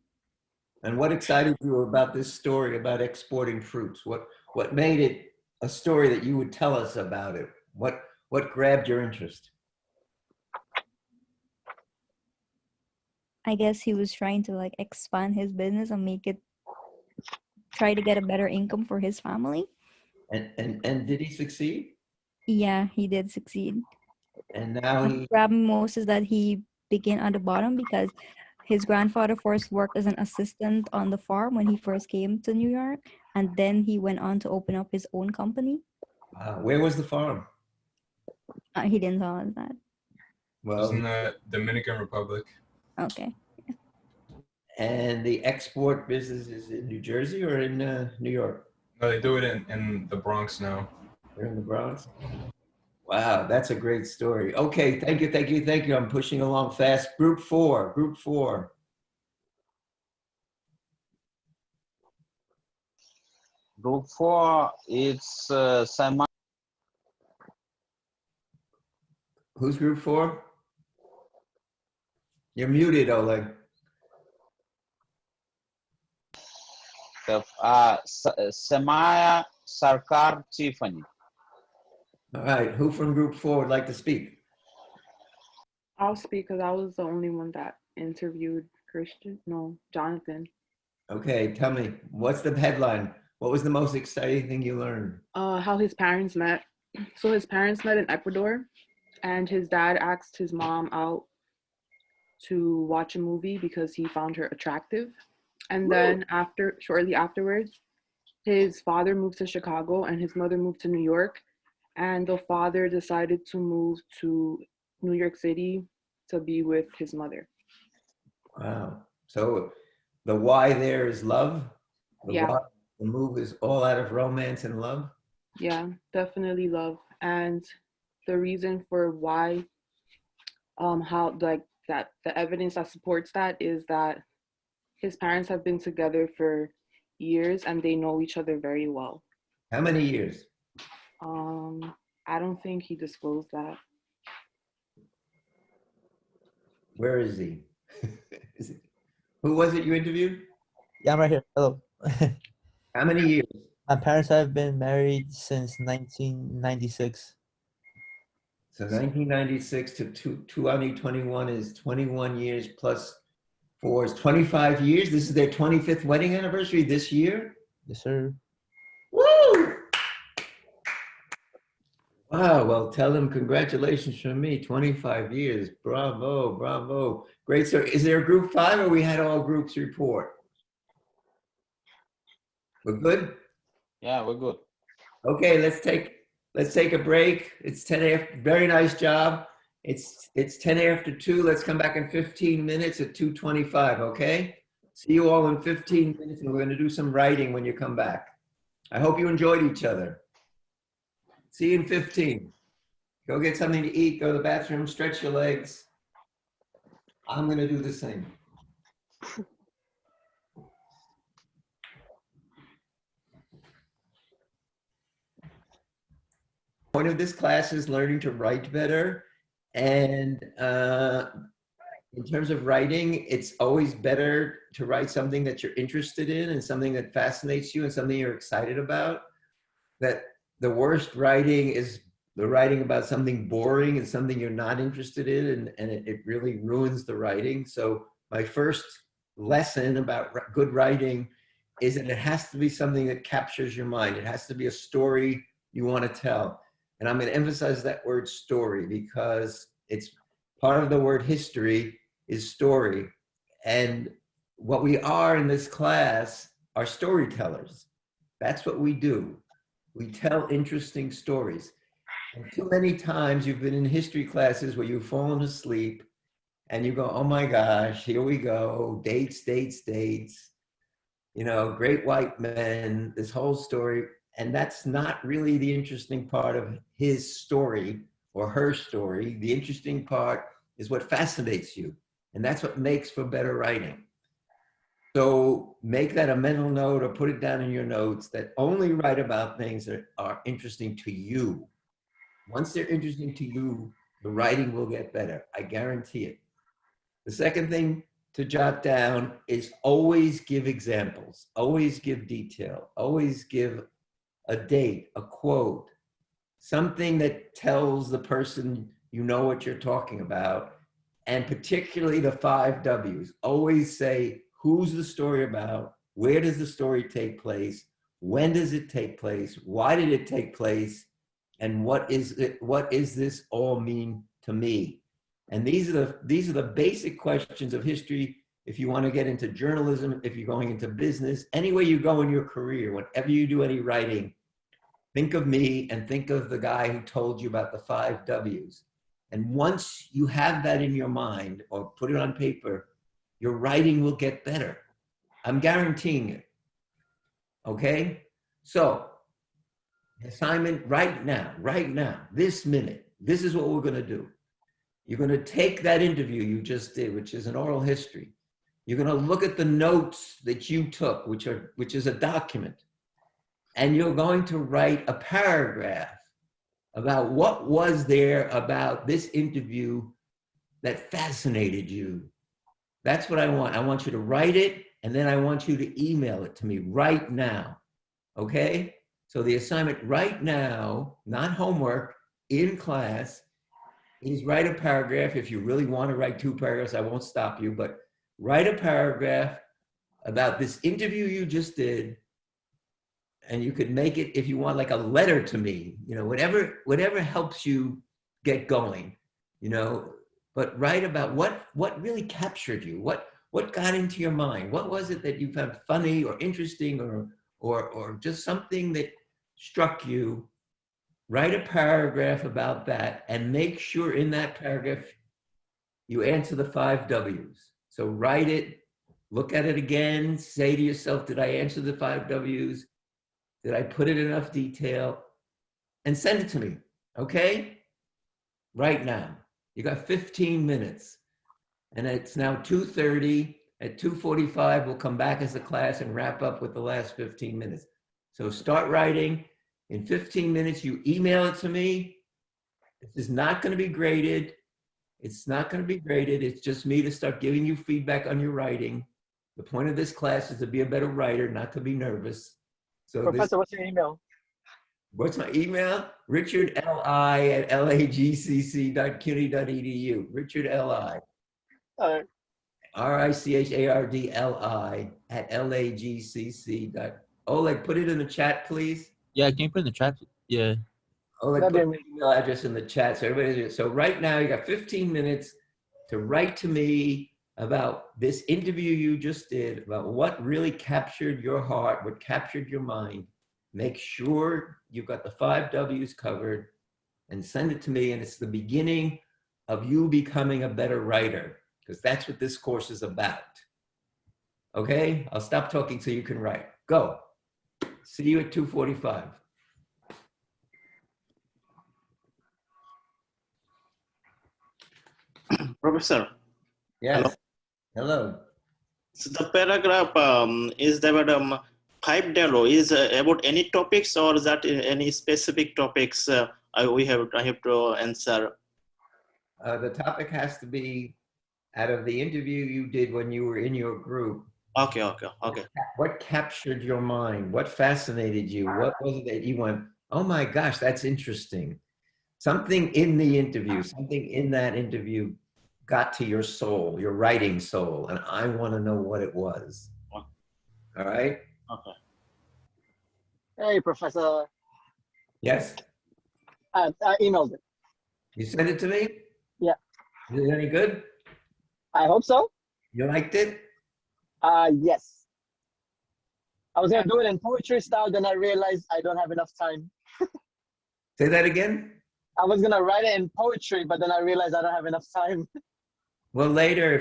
And what excited you about this story about exporting fruits? What made it a story that you would tell us about it? What grabbed your interest? I guess he was trying to like expand his business and try to get a better income for his family. And did he succeed? Yeah, he did succeed. And now What grabbed me most is that he began at the bottom because his grandfather first worked as an assistant on the farm when he first came to New York, and then he went on to open up his own company. Where was the farm? He didn't tell us that. Well, It was in the Dominican Republic. Okay. And the export business is in New Jersey or in New York? No, they do it in the Bronx now. They're in the Bronx? Wow, that's a great story. Okay, thank you. I'm pushing along fast. Group 4. Group 4, it's semi. Who's group 4? You're muted, Oleg. Samaya Sarkar Tiffany. All right, who from group 4 would like to speak? I'll speak because I was the only one that interviewed Jonathan. Okay, tell me, what's the headline? What was the most exciting thing you learned? How his parents met. So his parents met in Ecuador, and his dad asked his mom out to watch a movie because he found her attractive. And then shortly afterwards, his father moved to Chicago and his mother moved to New York. And the father decided to move to New York City to be with his mother. Wow. So the why there is love? Yeah. The move is all out of romance and love? Yeah, definitely love. And the reason for why, how like that, the evidence that supports that is that his parents have been together for years and they know each other very well. How many years? I don't think he disclosed that. Where is he? Who was it you interviewed? Yeah, I'm right here. Hello. How many years? My parents have been married since 1996. So 1996 to 2021 is 21 years plus 4 is 25 years. This is their 25th wedding anniversary this year? Yes, sir. Woo! Wow, well, tell them congratulations from me, 25 years. Bravo, bravo. Great. So is there a group 5 or we had all groups report? We're good? Yeah, we're good. Okay, let's take a break. It's 10 after, very nice job. It's 10 after 2. Let's come back in 15 minutes at 2:25, okay? See you all in 15 minutes and we're gonna do some writing when you come back. I hope you enjoyed each other. See you in 15. Go get something to eat, go to the bathroom, stretch your legs. I'm gonna do the same. Point of this class is learning to write better. And in terms of writing, it's always better to write something that you're interested in and something that fascinates you and something you're excited about. That the worst writing is the writing about something boring and something you're not interested in, and it really ruins the writing. So my first lesson about good writing is that it has to be something that captures your mind. It has to be a story you want to tell. And I'm going to emphasize that word story because it's part of the word history is story. And what we are in this class are storytellers. That's what we do. We tell interesting stories. And too many times you've been in history classes where you've fallen asleep and you go, oh my gosh, here we go, dates, dates, dates, you know, great white men, this whole story. And that's not really the interesting part of his story or her story. The interesting part is what fascinates you. And that's what makes for better writing. So make that a mental note or put it down in your notes that only write about things that are interesting to you. Once they're interesting to you, the writing will get better. I guarantee it. The second thing to jot down is always give examples, always give detail, always give a date, a quote, something that tells the person you know what you're talking about, and particularly the 5 W's. Always say, who's the story about? Where does the story take place? When does it take place? Why did it take place? And what is it? What is this all mean to me? And these are the basic questions of history. If you want to get into journalism, if you're going into business, anywhere you go in your career, whenever you do any writing, think of me and think of the guy who told you about the 5 W's. And once you have that in your mind or put it on paper, your writing will get better. I'm guaranteeing it. Okay? So, assignment right now, this minute, this is what we're going to do. You're going to take that interview you just did, which is an oral history. You're going to look at the notes that you took, which is a document. And you're going to write a paragraph about what was there about this interview that fascinated you. That's what I want. I want you to write it, and then I want you to email it to me right now. Okay? So the assignment right now, not homework, in class, is write a paragraph. If you really want to write 2 paragraphs, I won't stop you, but write a paragraph about this interview you just did. And you could make it, if you want, like a letter to me, you know, whatever helps you get going, you know, but write about what really captured you, what got into your mind, what was it that you found funny or interesting or just something that struck you. Write a paragraph about that and make sure in that paragraph you answer the 5 W's. So write it, look at it again, say to yourself, did I answer the 5 W's? Did I put it in enough detail? And send it to me, okay? Right now. You got 15 minutes. And it's now 2:30. At 2:45, we'll come back as a class and wrap up with the last 15 minutes. So start writing. In 15 minutes, you email it to me. This is not going to be graded. It's not going to be graded. It's just me to start giving you feedback on your writing. The point of this class is to be a better writer, not to be nervous. So Professor, what's your email? What's my email? richardli@lagcc.cuny.edu. Richard Li. RICHARDLI @LAGCC. Put it in the chat, please. Yeah, can you put in the chat? Yeah. Put the email address in the chat so everybody. So right now you got 15 minutes to write to me about this interview you just did, about what really captured your heart, what captured your mind. Make sure you've got the 5 W's covered and send it to me. And it's the beginning of you becoming a better writer, because that's what this course is about. Okay, I'll stop talking so you can write. Go. See you at 2:45. Professor. Yes. Hello. So the paragraph is about 5 W is about any topics, or is that any specific topics I have to answer? The topic has to be out of the interview you did when you were in your group. Okay. What captured your mind? What fascinated you? What was it that you went, oh my gosh, that's interesting? Something in the interview, something in that interview got to your soul, your writing soul, and I want to know what it was. All right? Okay. Hey, Professor. Yes? I emailed it. You sent it to me? Yeah. Is it any good? I hope so. You liked it? Yes. I was gonna do it in poetry style, then I realized I don't have enough time. Say that again? I was gonna write it in poetry, but then I realized I don't have enough time. Well, later,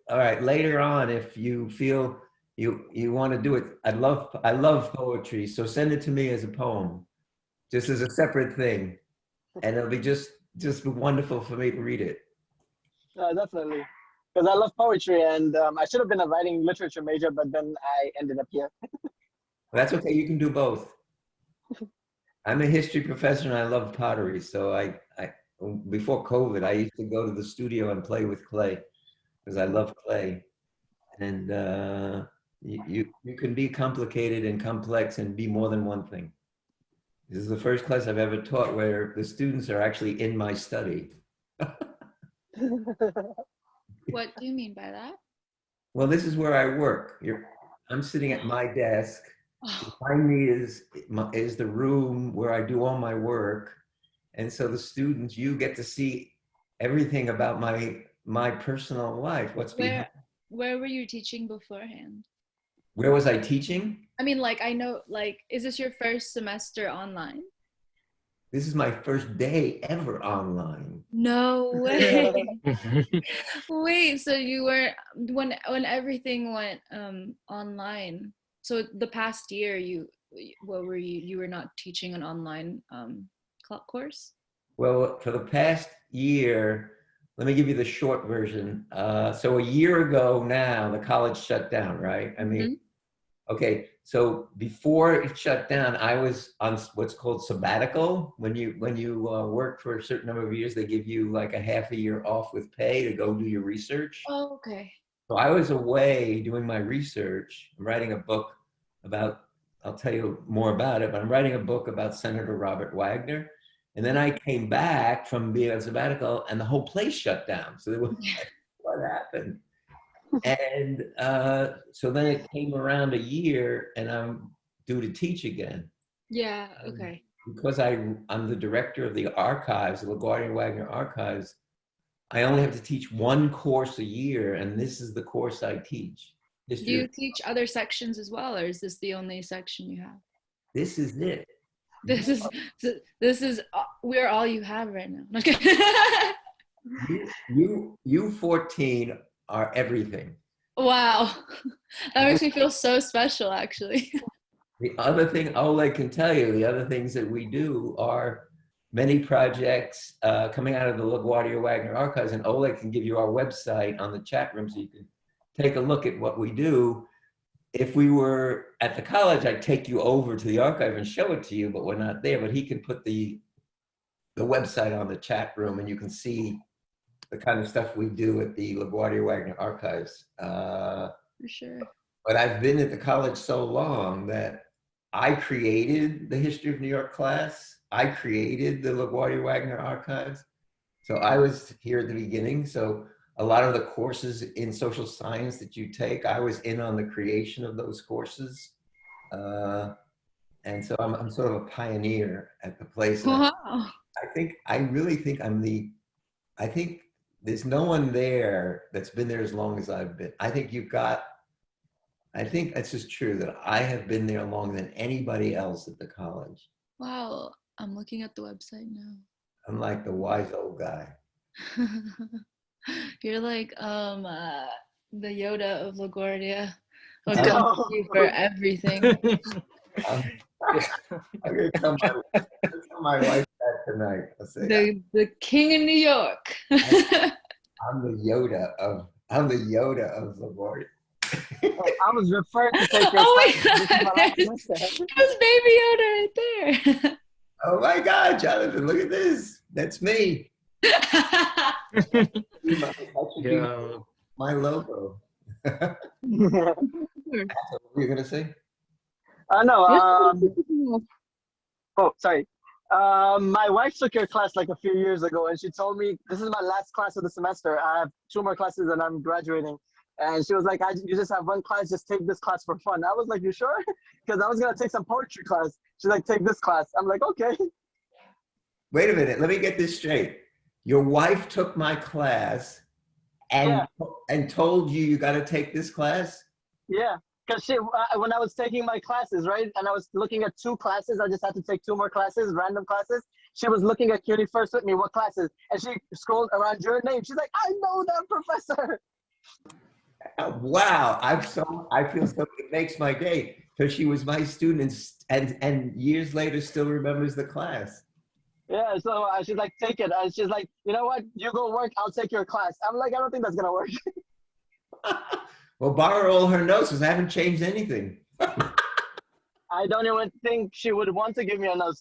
all right, later on, if you feel you want to do it, I love poetry, so send it to me as a poem, just as a separate thing, and it'll be just wonderful for me to read it. Definitely. Because I love poetry, and I should have been a writing literature major, but then I ended up here. That's okay, you can do both. I'm a history professor and I love pottery, so I before COVID, I used to go to the studio and play with clay because I love clay. And you can be complicated and complex and be more than one thing. This is the first class I've ever taught where the students are actually in my study. What do you mean by that? Well, this is where I work. I'm sitting at my desk. Behind me is the room where I do all my work. And so the students, you get to see everything about my personal life. Where were you teaching beforehand? Where was I teaching? I mean, like, I know, like, is this your first semester online? This is my first day ever online. No way. Wait, so you were, when everything went online, so the past year, you were not teaching an online course? Well, for the past year, let me give you the short version. So a year ago now, the college shut down, right? I mean, okay, so before it shut down, I was on what's called sabbatical. When you work for a certain number of years, they give you like a half a year off with pay to go do your research. Oh, okay. So I was away doing my research. I'm writing a book about, I'll tell you more about it, but I'm writing a book about Senator Robert Wagner. And then I came back from being on sabbatical and the whole place shut down. So it was like, what happened? And so then it came around a year and I'm due to teach again. Yeah, okay. Because I'm the director of the archives, the LaGuardia Wagner Archives, I only have to teach one course a year, and this is the course I teach. Do you teach other sections as well, or is this the only section you have? This is it. This is we're all you have right now. You 14 are everything. Wow, that makes me feel so special, actually. The other thing Oleg can tell you, the other things that we do are many projects coming out of the LaGuardia Wagner Archives, and Oleg can give you our website on the chat room so you can take a look at what we do. If we were at the college, I'd take you over to the archive and show it to you, but we're not there. But he can put the website on the chat room and you can see the kind of stuff we do at the LaGuardia Wagner Archives. For sure. But I've been at the college so long that I created the History of New York class. I created the LaGuardia Wagner Archives. So I was here at the beginning. So a lot of the courses in social science that you take, I was in on the creation of those courses. And so I'm sort of a pioneer at the place. Wow. I really think I think there's no one there that's been there as long as I've been. I think it's just true that I have been there longer than anybody else at the college. Wow, I'm looking at the website now. I'm like the wise old guy. You're like the Yoda of LaGuardia. I'll come to you for everything. I'm gonna tell my wife that tonight. I'll say, the king of New York. I'm the Yoda of LaGuardia. I was referred to take your God, there's Baby Yoda right there. Oh my God, Jonathan, look at this. That's me. My logo. What were you gonna say? No. Oh, sorry. My wife took your class like a few years ago, and she told me this is my last class of the semester. I have 2 more classes, and I'm graduating. And she was like, "You just have one class. Just take this class for fun." I was like, "You sure?" Because I was gonna take some poetry class. She's like, "Take this class." I'm like, "Okay." Wait a minute. Let me get this straight. Your wife took my class and told you got to take this class? Yeah, because when I was taking my classes, right, and I was looking at 2 classes, I just had to take 2 more classes, random classes. She was looking at CUNY first with me, what classes, and she scrolled around your name. She's like, I know that professor. Wow, I feel so, it makes my day because she was my student and years later still remembers the class. Yeah, so she's like, take it. And she's like, you know what? You go work, I'll take your class. I'm like, I don't think that's gonna work. Well, borrow all her notes because I haven't changed anything. I don't even think she would want to give me a note.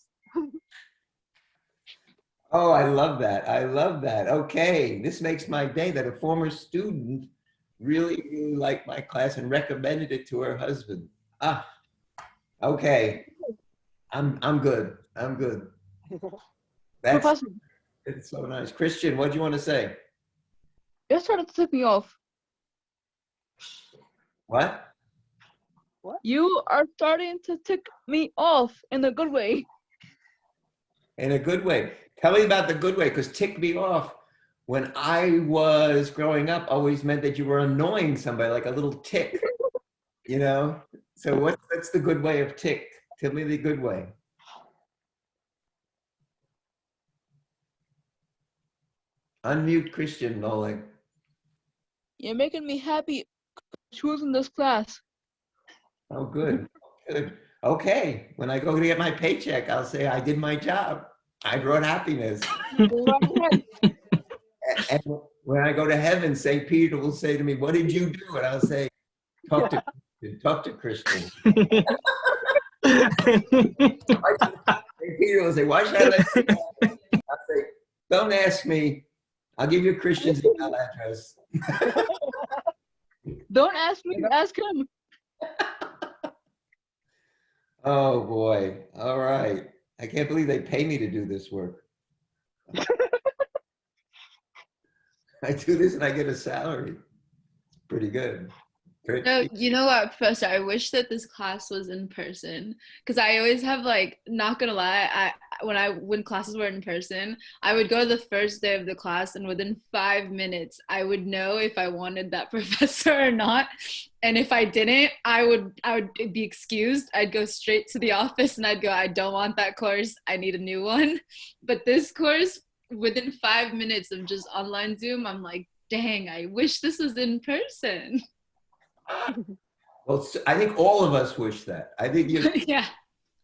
Oh, I love that. I love that. Okay, this makes my day that a former student really, really liked my class and recommended it to her husband. Ah, okay. I'm good. I'm good. That's Professor, it's so nice. Christian, what do you want to say? you're starting to tick me off. What? You are starting to tick me off in a good way. In a good way. Tell me about the good way, because tick me off when I was growing up always meant that you were annoying somebody, like a little tick, you know? So what's the good way of tick? Tell me the good way. Unmute Christian, Nolan. You're making me happy choosing this class. Oh, good. Good. Okay. When I go to get my paycheck, I'll say I did my job. I brought happiness. And when I go to heaven, St. Peter will say to me, what did you do? And I'll say, talk to Christian. St. Peter will say, why should I let you know? I'll say, don't ask me. I'll give you Christian's email address. Don't ask me, ask him. Oh boy. All right. I can't believe they pay me to do this work. I do this and I get a salary. It's pretty good. Great. No, you know what, Professor? I wish that this class was in person because I always have like, not gonna lie, when classes were in person, I would go the first day of the class and within 5 minutes, I would know if I wanted that professor or not. And if I didn't, I would be excused. I'd go straight to the office and I'd go, I don't want that course. I need a new one. But this course, within 5 minutes of just online Zoom, I'm like, dang, I wish this was in person. Well, I think all of us wish that. I think you. Yeah.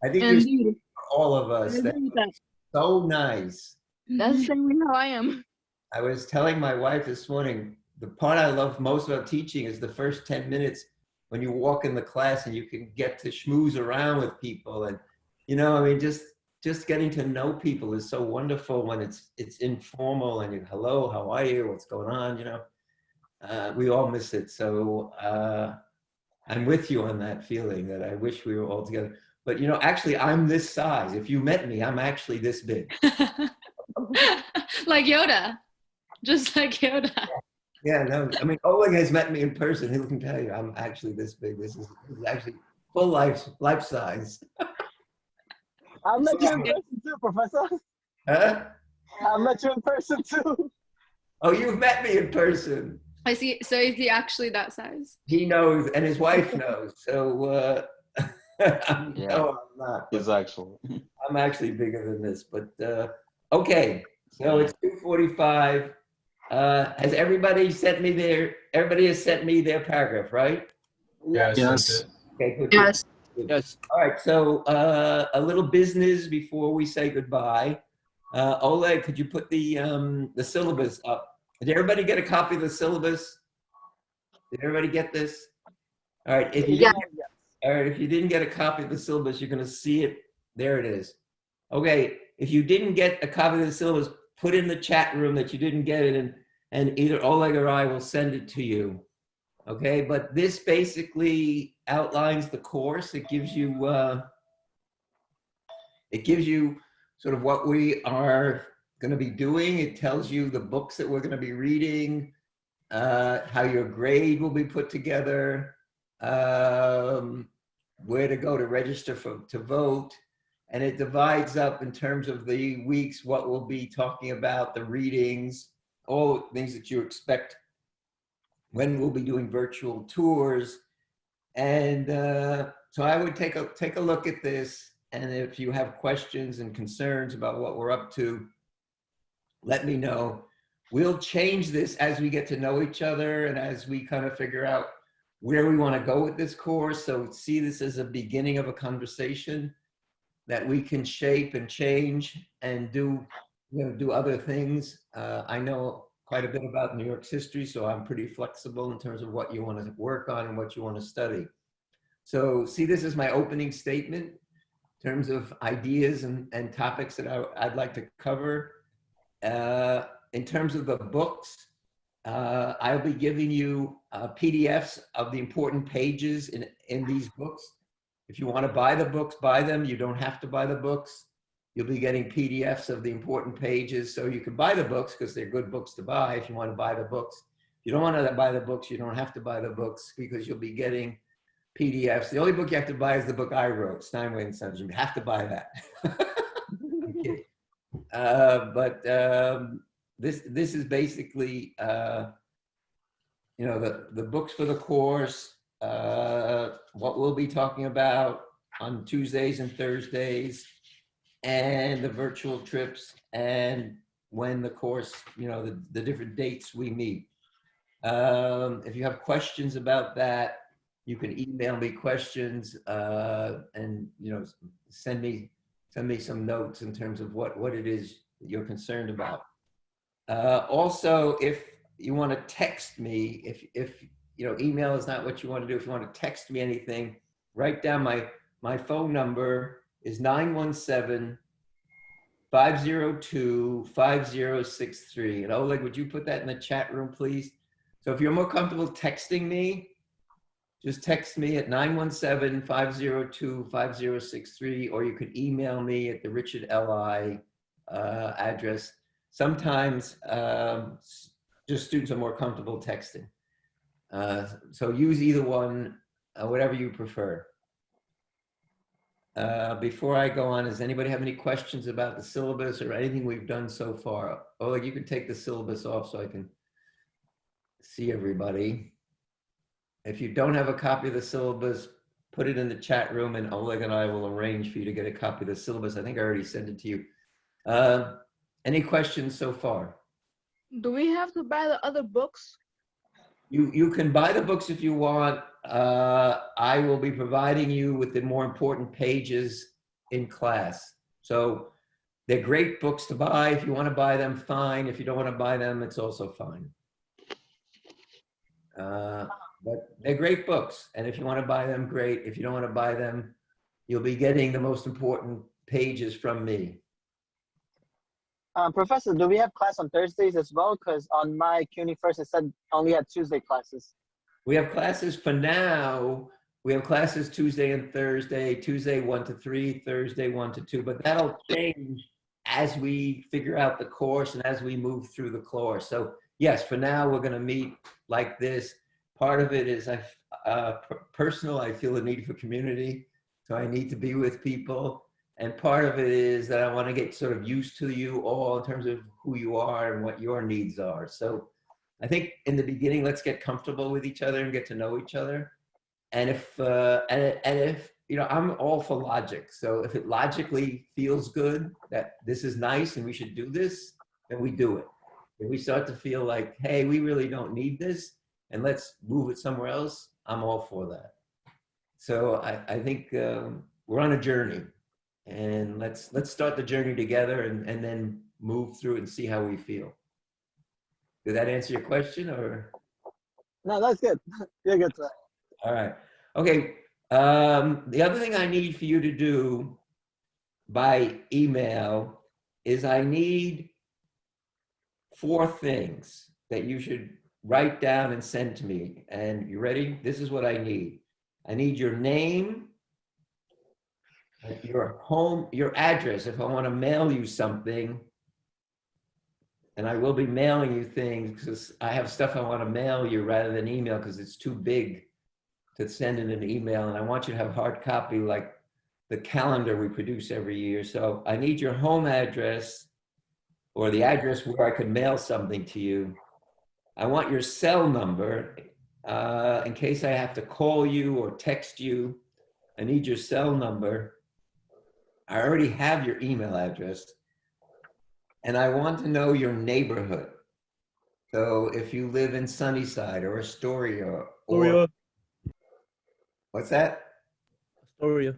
I think you're all of us. That's so nice. That's exactly how I am. I was telling my wife this morning, the part I love most about teaching is the first 10 minutes when you walk in the class and you can get to schmooze around with people. And, you know, I mean, just getting to know people is so wonderful when it's informal and you, hello, how are you? What's going on? You know, we all miss it. So I'm with you on that feeling that I wish we were all together. But, you know, actually, I'm this size. If you met me, I'm actually this big. Like Yoda. Just like Yoda. Yeah, no, I mean, Oleg has met me in person. He can tell you I'm actually this big. This is actually full life size. I met you in person too, Professor. Huh? I met you in person too. Oh, you've met me in person. I see. So is he actually that size? He knows, and his wife knows. So Yeah, no, I'm not. he's actually. I'm actually bigger than this. But okay, so it's 2:45. Has everybody sent me everybody has sent me their paragraph, right? Yes. Okay, good. Yes. Yes. All right, so a little business before we say goodbye. Oleg, could you put the syllabus up? Did everybody get a copy of the syllabus? Did everybody get this? All right, if you didn't, all right, if you didn't get a copy of the syllabus, you're gonna see it. There it is. Okay, if you didn't get a copy of the syllabus, put in the chat room that you didn't get it, and either Oleg or I will send it to you. Okay, but this basically outlines the course. It gives you sort of what we are going to be doing. It tells you the books that we're going to be reading, how your grade will be put together, where to go to register to vote. And it divides up in terms of the weeks, what we'll be talking about, the readings, all things that you expect, when we'll be doing virtual tours, And so I would take a look at this, and if you have questions and concerns about what we're up to, let me know. We'll change this as we get to know each other and as we kind of figure out where we want to go with this course. So see this as a beginning of a conversation that we can shape and change and do, do other things. I know quite a bit about New York's history, so I'm pretty flexible in terms of what you want to work on and what you want to study. So see this as my opening statement in terms of ideas and topics that I'd like to cover. In terms of the books, I'll be giving you PDFs of the important pages in these books. If you want to buy the books, buy them. You don't have to buy the books. You'll be getting PDFs of the important pages, so you can buy the books because they're good books to buy if you want to buy the books. If you don't want to buy the books, you don't have to buy the books because you'll be getting PDFs. The only book you have to buy is the book I wrote, Steinway and Sons. You have to buy that. I'm kidding. This is basically, the books for the course, what we'll be talking about on Tuesdays and Thursdays, and the virtual trips, and when the course, the different dates we meet. If you have questions about that, you can email me questions and send me some notes in terms of what it is you're concerned about. Also, if you want to text me, if email is not what you want to do, if you want to text me anything, write down my phone number is 917-502-5063. And Oleg, would you put that in the chat room, please? So if you're more comfortable texting me, just text me at 917-502-5063, or you could email me at the Richard L.I. Address. Sometimes just students are more comfortable texting. So use either one, whatever you prefer. Before I go on, does anybody have any questions about the syllabus or anything we've done so far? Oleg, you can take the syllabus off so I can see everybody. If you don't have a copy of the syllabus, put it in the chat room and Oleg and I will arrange for you to get a copy of the syllabus. I think I already sent it to you. Any questions so far? Do we have to buy the other books? You can buy the books if you want. I will be providing you with the more important pages in class. So they're great books to buy. If you want to buy them, fine. If you don't want to buy them, it's also fine. But they're great books. And if you want to buy them, great. If you don't want to buy them, you'll be getting the most important pages from me. Professor, do we have class on Thursdays as well? Because on my CUNY First, it said only had Tuesday classes. We have classes for now. We have classes Tuesday and Thursday, Tuesday 1 to 3, Thursday 1 to 2, but that'll change as we figure out the course and as we move through the course. So yes, for now, we're gonna meet like this. Part of it is personal, I feel a need for community. So I need to be with people. And part of it is that I want to get sort of used to you all in terms of who you are and what your needs are. So I think in the beginning, let's get comfortable with each other and get to know each other. And if I'm all for logic. So if it logically feels good that this is nice and we should do this, then we do it. If we start to feel like, hey, we really don't need this and let's move it somewhere else, I'm all for that. So I think we're on a journey. And let's start the journey together and then move through and see how we feel. Did that answer your question or? No, that's good. You're good. All right. Okay. The other thing I need for you to do by email is I need 4 things that you should write down and send to me. And you ready? This is what I need. I need your name, your home, your address, if I want to mail you something, and I will be mailing you things because I have stuff I want to mail you rather than email because it's too big to send in an email, and I want you to have hard copy like the calendar we produce every year. So I need your home address or the address where I could mail something to you. I want your cell number. in case I have to call you or text you, I need your cell number. I already have your email address, and I want to know your neighborhood. So if you live in Sunnyside or Astoria or Astoria. What's that? Astoria.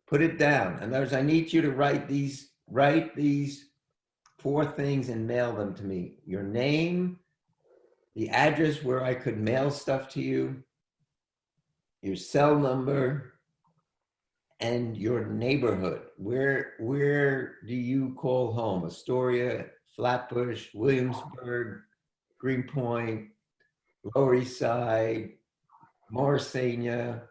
Put it down. In other words, I need you to write these 4 things and mail them to me. Your name, the address where I could mail stuff to you, your cell number, and your neighborhood. Where do you call home? Astoria, Flatbush, Williamsburg, Greenpoint, Lower East Side, Morrisania.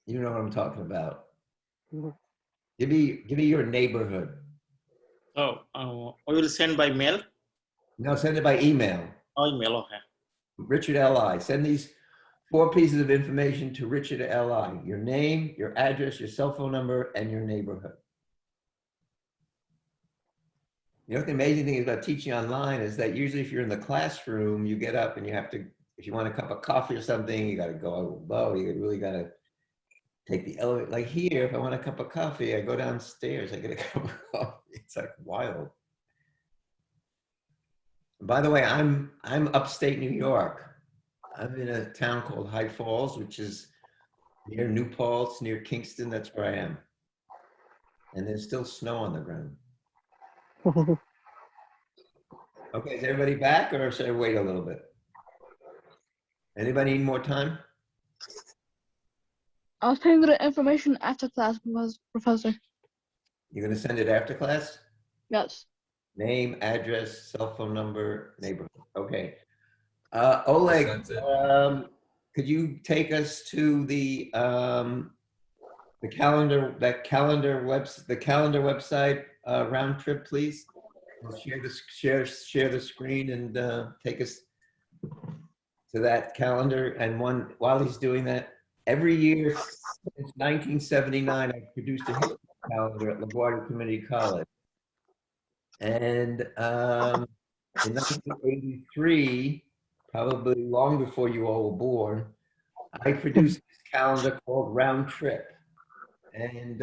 You know what I'm talking about. Give me your neighborhood. Oh, we will send by mail. No, send it by email. Oh, email, okay. Richard L.I. Send these 4 pieces of information to Richard L.I. Your name, your address, your cell phone number, and your neighborhood. You know, the amazing thing about teaching online is that usually if you're in the classroom, you get up and you have to, if you want a cup of coffee or something, you got to go low. You really got to take the elevator. Like here, if I want a cup of coffee, I go downstairs, I get a cup of coffee. It's like wild. By the way, I'm upstate New York. I'm in a town called High Falls, which is near New Paltz, near Kingston. That's where I am. And there's still snow on the ground. Okay, is everybody back or should I wait a little bit? Anybody need more time? I'll send you the information after class, Professor. You're gonna send it after class? Yes. Name, address, cell phone number, neighborhood. Okay. Oleg, could you take us to the calendar website round trip, please? We'll share the screen and take us to that calendar. And while he's doing that, every year since 1979, I've produced a history calendar at LaGuardia Community College. And in 1983, probably long before you all were born, I produced this calendar called Round Trip. And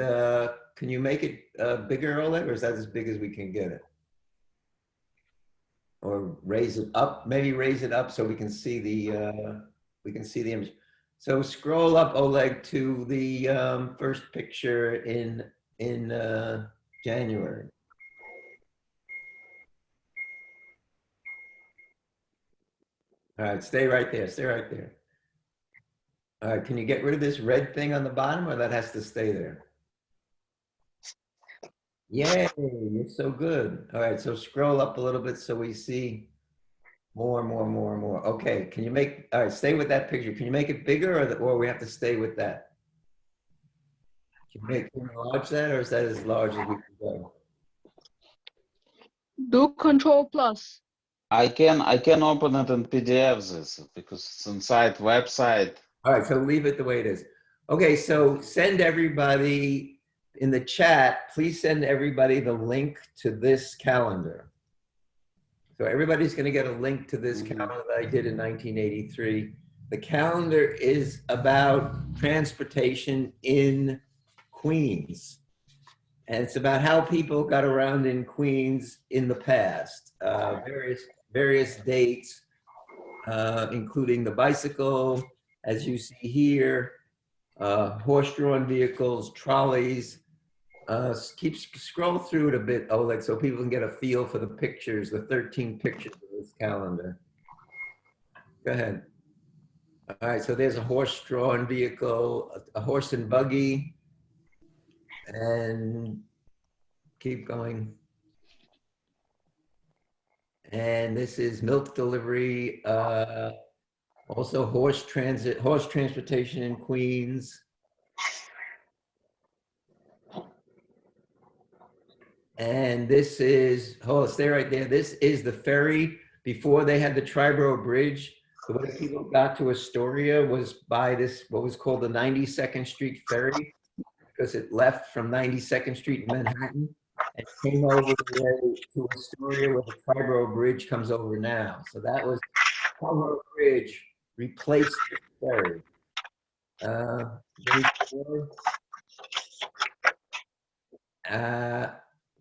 can you make it bigger, Oleg, or is that as big as we can get it? Or raise it up? Maybe raise it up so we can see the image. So scroll up, Oleg, to the first picture in January. All right, stay right there. Stay right there. All right, can you get rid of this red thing on the bottom, or that has to stay there? Yay, you're so good. All right, so scroll up a little bit so we see more. Okay, can you make, all right, stay with that picture. Can you make it bigger, or we have to stay with that? Can you enlarge that, or is that as large as we can go? Do Control Plus. I can open it in PDF this because it's inside website. All right, so leave it the way it is. Okay, so send everybody in the chat, please send everybody the link to this calendar. So everybody's gonna get a link to this calendar that I did in 1983. The calendar is about transportation in Queens. And it's about how people got around in Queens in the past. Various dates, including the bicycle, as you see here, horse-drawn vehicles, trolleys. Scroll through it a bit, Oleg, so people can get a feel for the pictures, the 13 pictures of this calendar. Go ahead. All right, so there's a horse-drawn vehicle, a horse and buggy, and keep going. And this is milk delivery, also horse transportation in Queens. And this is, stay right there. This is the ferry before they had the Triborough Bridge. The way people got to Astoria was by this, what was called the 92nd Street Ferry, because it left from 92nd Street in Manhattan and came over to Astoria where the Triborough Bridge comes over now. So that was Culver Bridge replaced the ferry. Very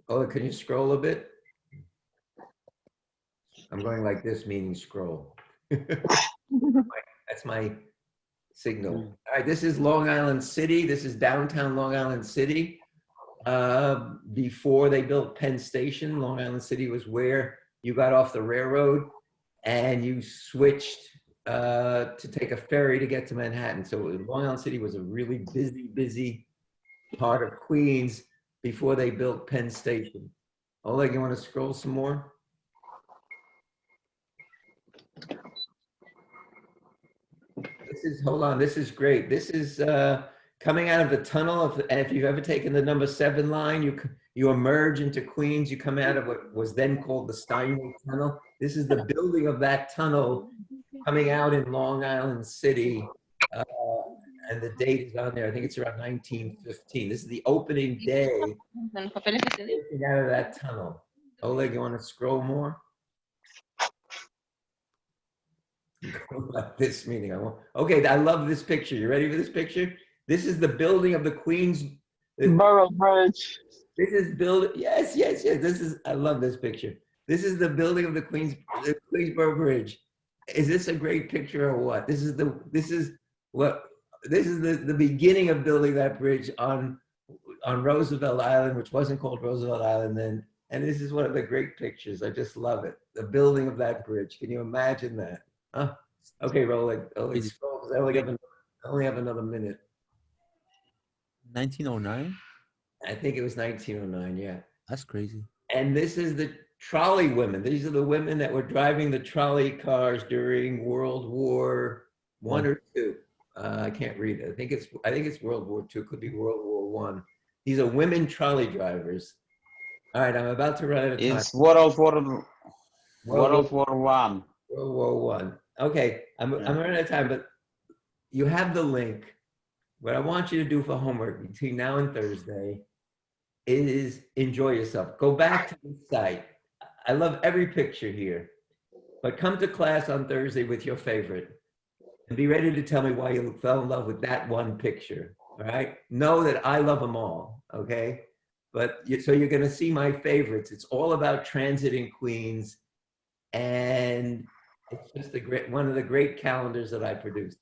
oh, can you scroll a bit? I'm going like this, meaning scroll. That's my signal. All right, this is Long Island City. This is downtown Long Island City. Before they built Penn Station, Long Island City was where you got off the railroad and you switched to take a ferry to get to Manhattan. So Long Island City was a really busy part of Queens before they built Penn Station. Oleg, you want to scroll some more? This is, hold on, this is great. This is coming out of the tunnel. If you've ever taken the number 7 line, you emerge into Queens, you come out of what was then called the Steinway Tunnel. This is the building of that tunnel coming out in Long Island City. And the date is on there. I think it's around 1915. This is the opening day coming out of that tunnel. Oleg, you want to scroll more? Like this meeting. Okay, I love this picture. You ready for this picture? This is the building of the Queens Borough Bridge. This is build. Yes. This is. I love this picture. This is the building of the Queensboro Bridge. Is this a great picture or what? This is the beginning of building that bridge on Roosevelt Island, which wasn't called Roosevelt Island then. And this is one of the great pictures. I just love it. The building of that bridge. Can you imagine that? Huh? Okay, Roland. I only have another minute. 1909? I think it was 1909, yeah. That's crazy. And this is the Trolley Women. These are the women that were driving the trolley cars during World War I or II. I can't read it. I think it's World War II. It could be World War I. These are women trolley drivers. All right, I'm about to run out of time. It's World War I. World War I. Okay, I'm running out of time, but you have the link. What I want you to do for homework between now and Thursday is enjoy yourself. Go back to the site. I love every picture here, but come to class on Thursday with your favorite and be ready to tell me why you fell in love with that one picture, all right? Know that I love them all, okay? So you're gonna see my favorites. It's all about transit in Queens, and it's just one of the great calendars that I produced.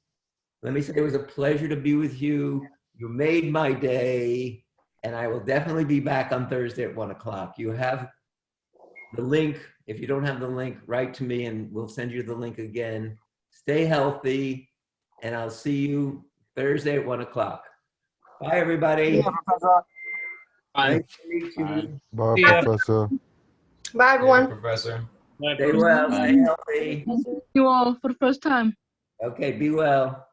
Let me say it was a pleasure to be with you. You made my day, and I will definitely be back on Thursday at 1 o'clock. You have the link. If you don't have the link, write to me and we'll send you the link again. Stay healthy, and I'll see you Thursday at 1 o'clock. Bye, everybody. Yeah, Professor. Bye. Nice to meet you. Bye, Yeah. Professor. Bye, everyone. Professor. Stay well, stay healthy. You all for the first time. Okay, be well.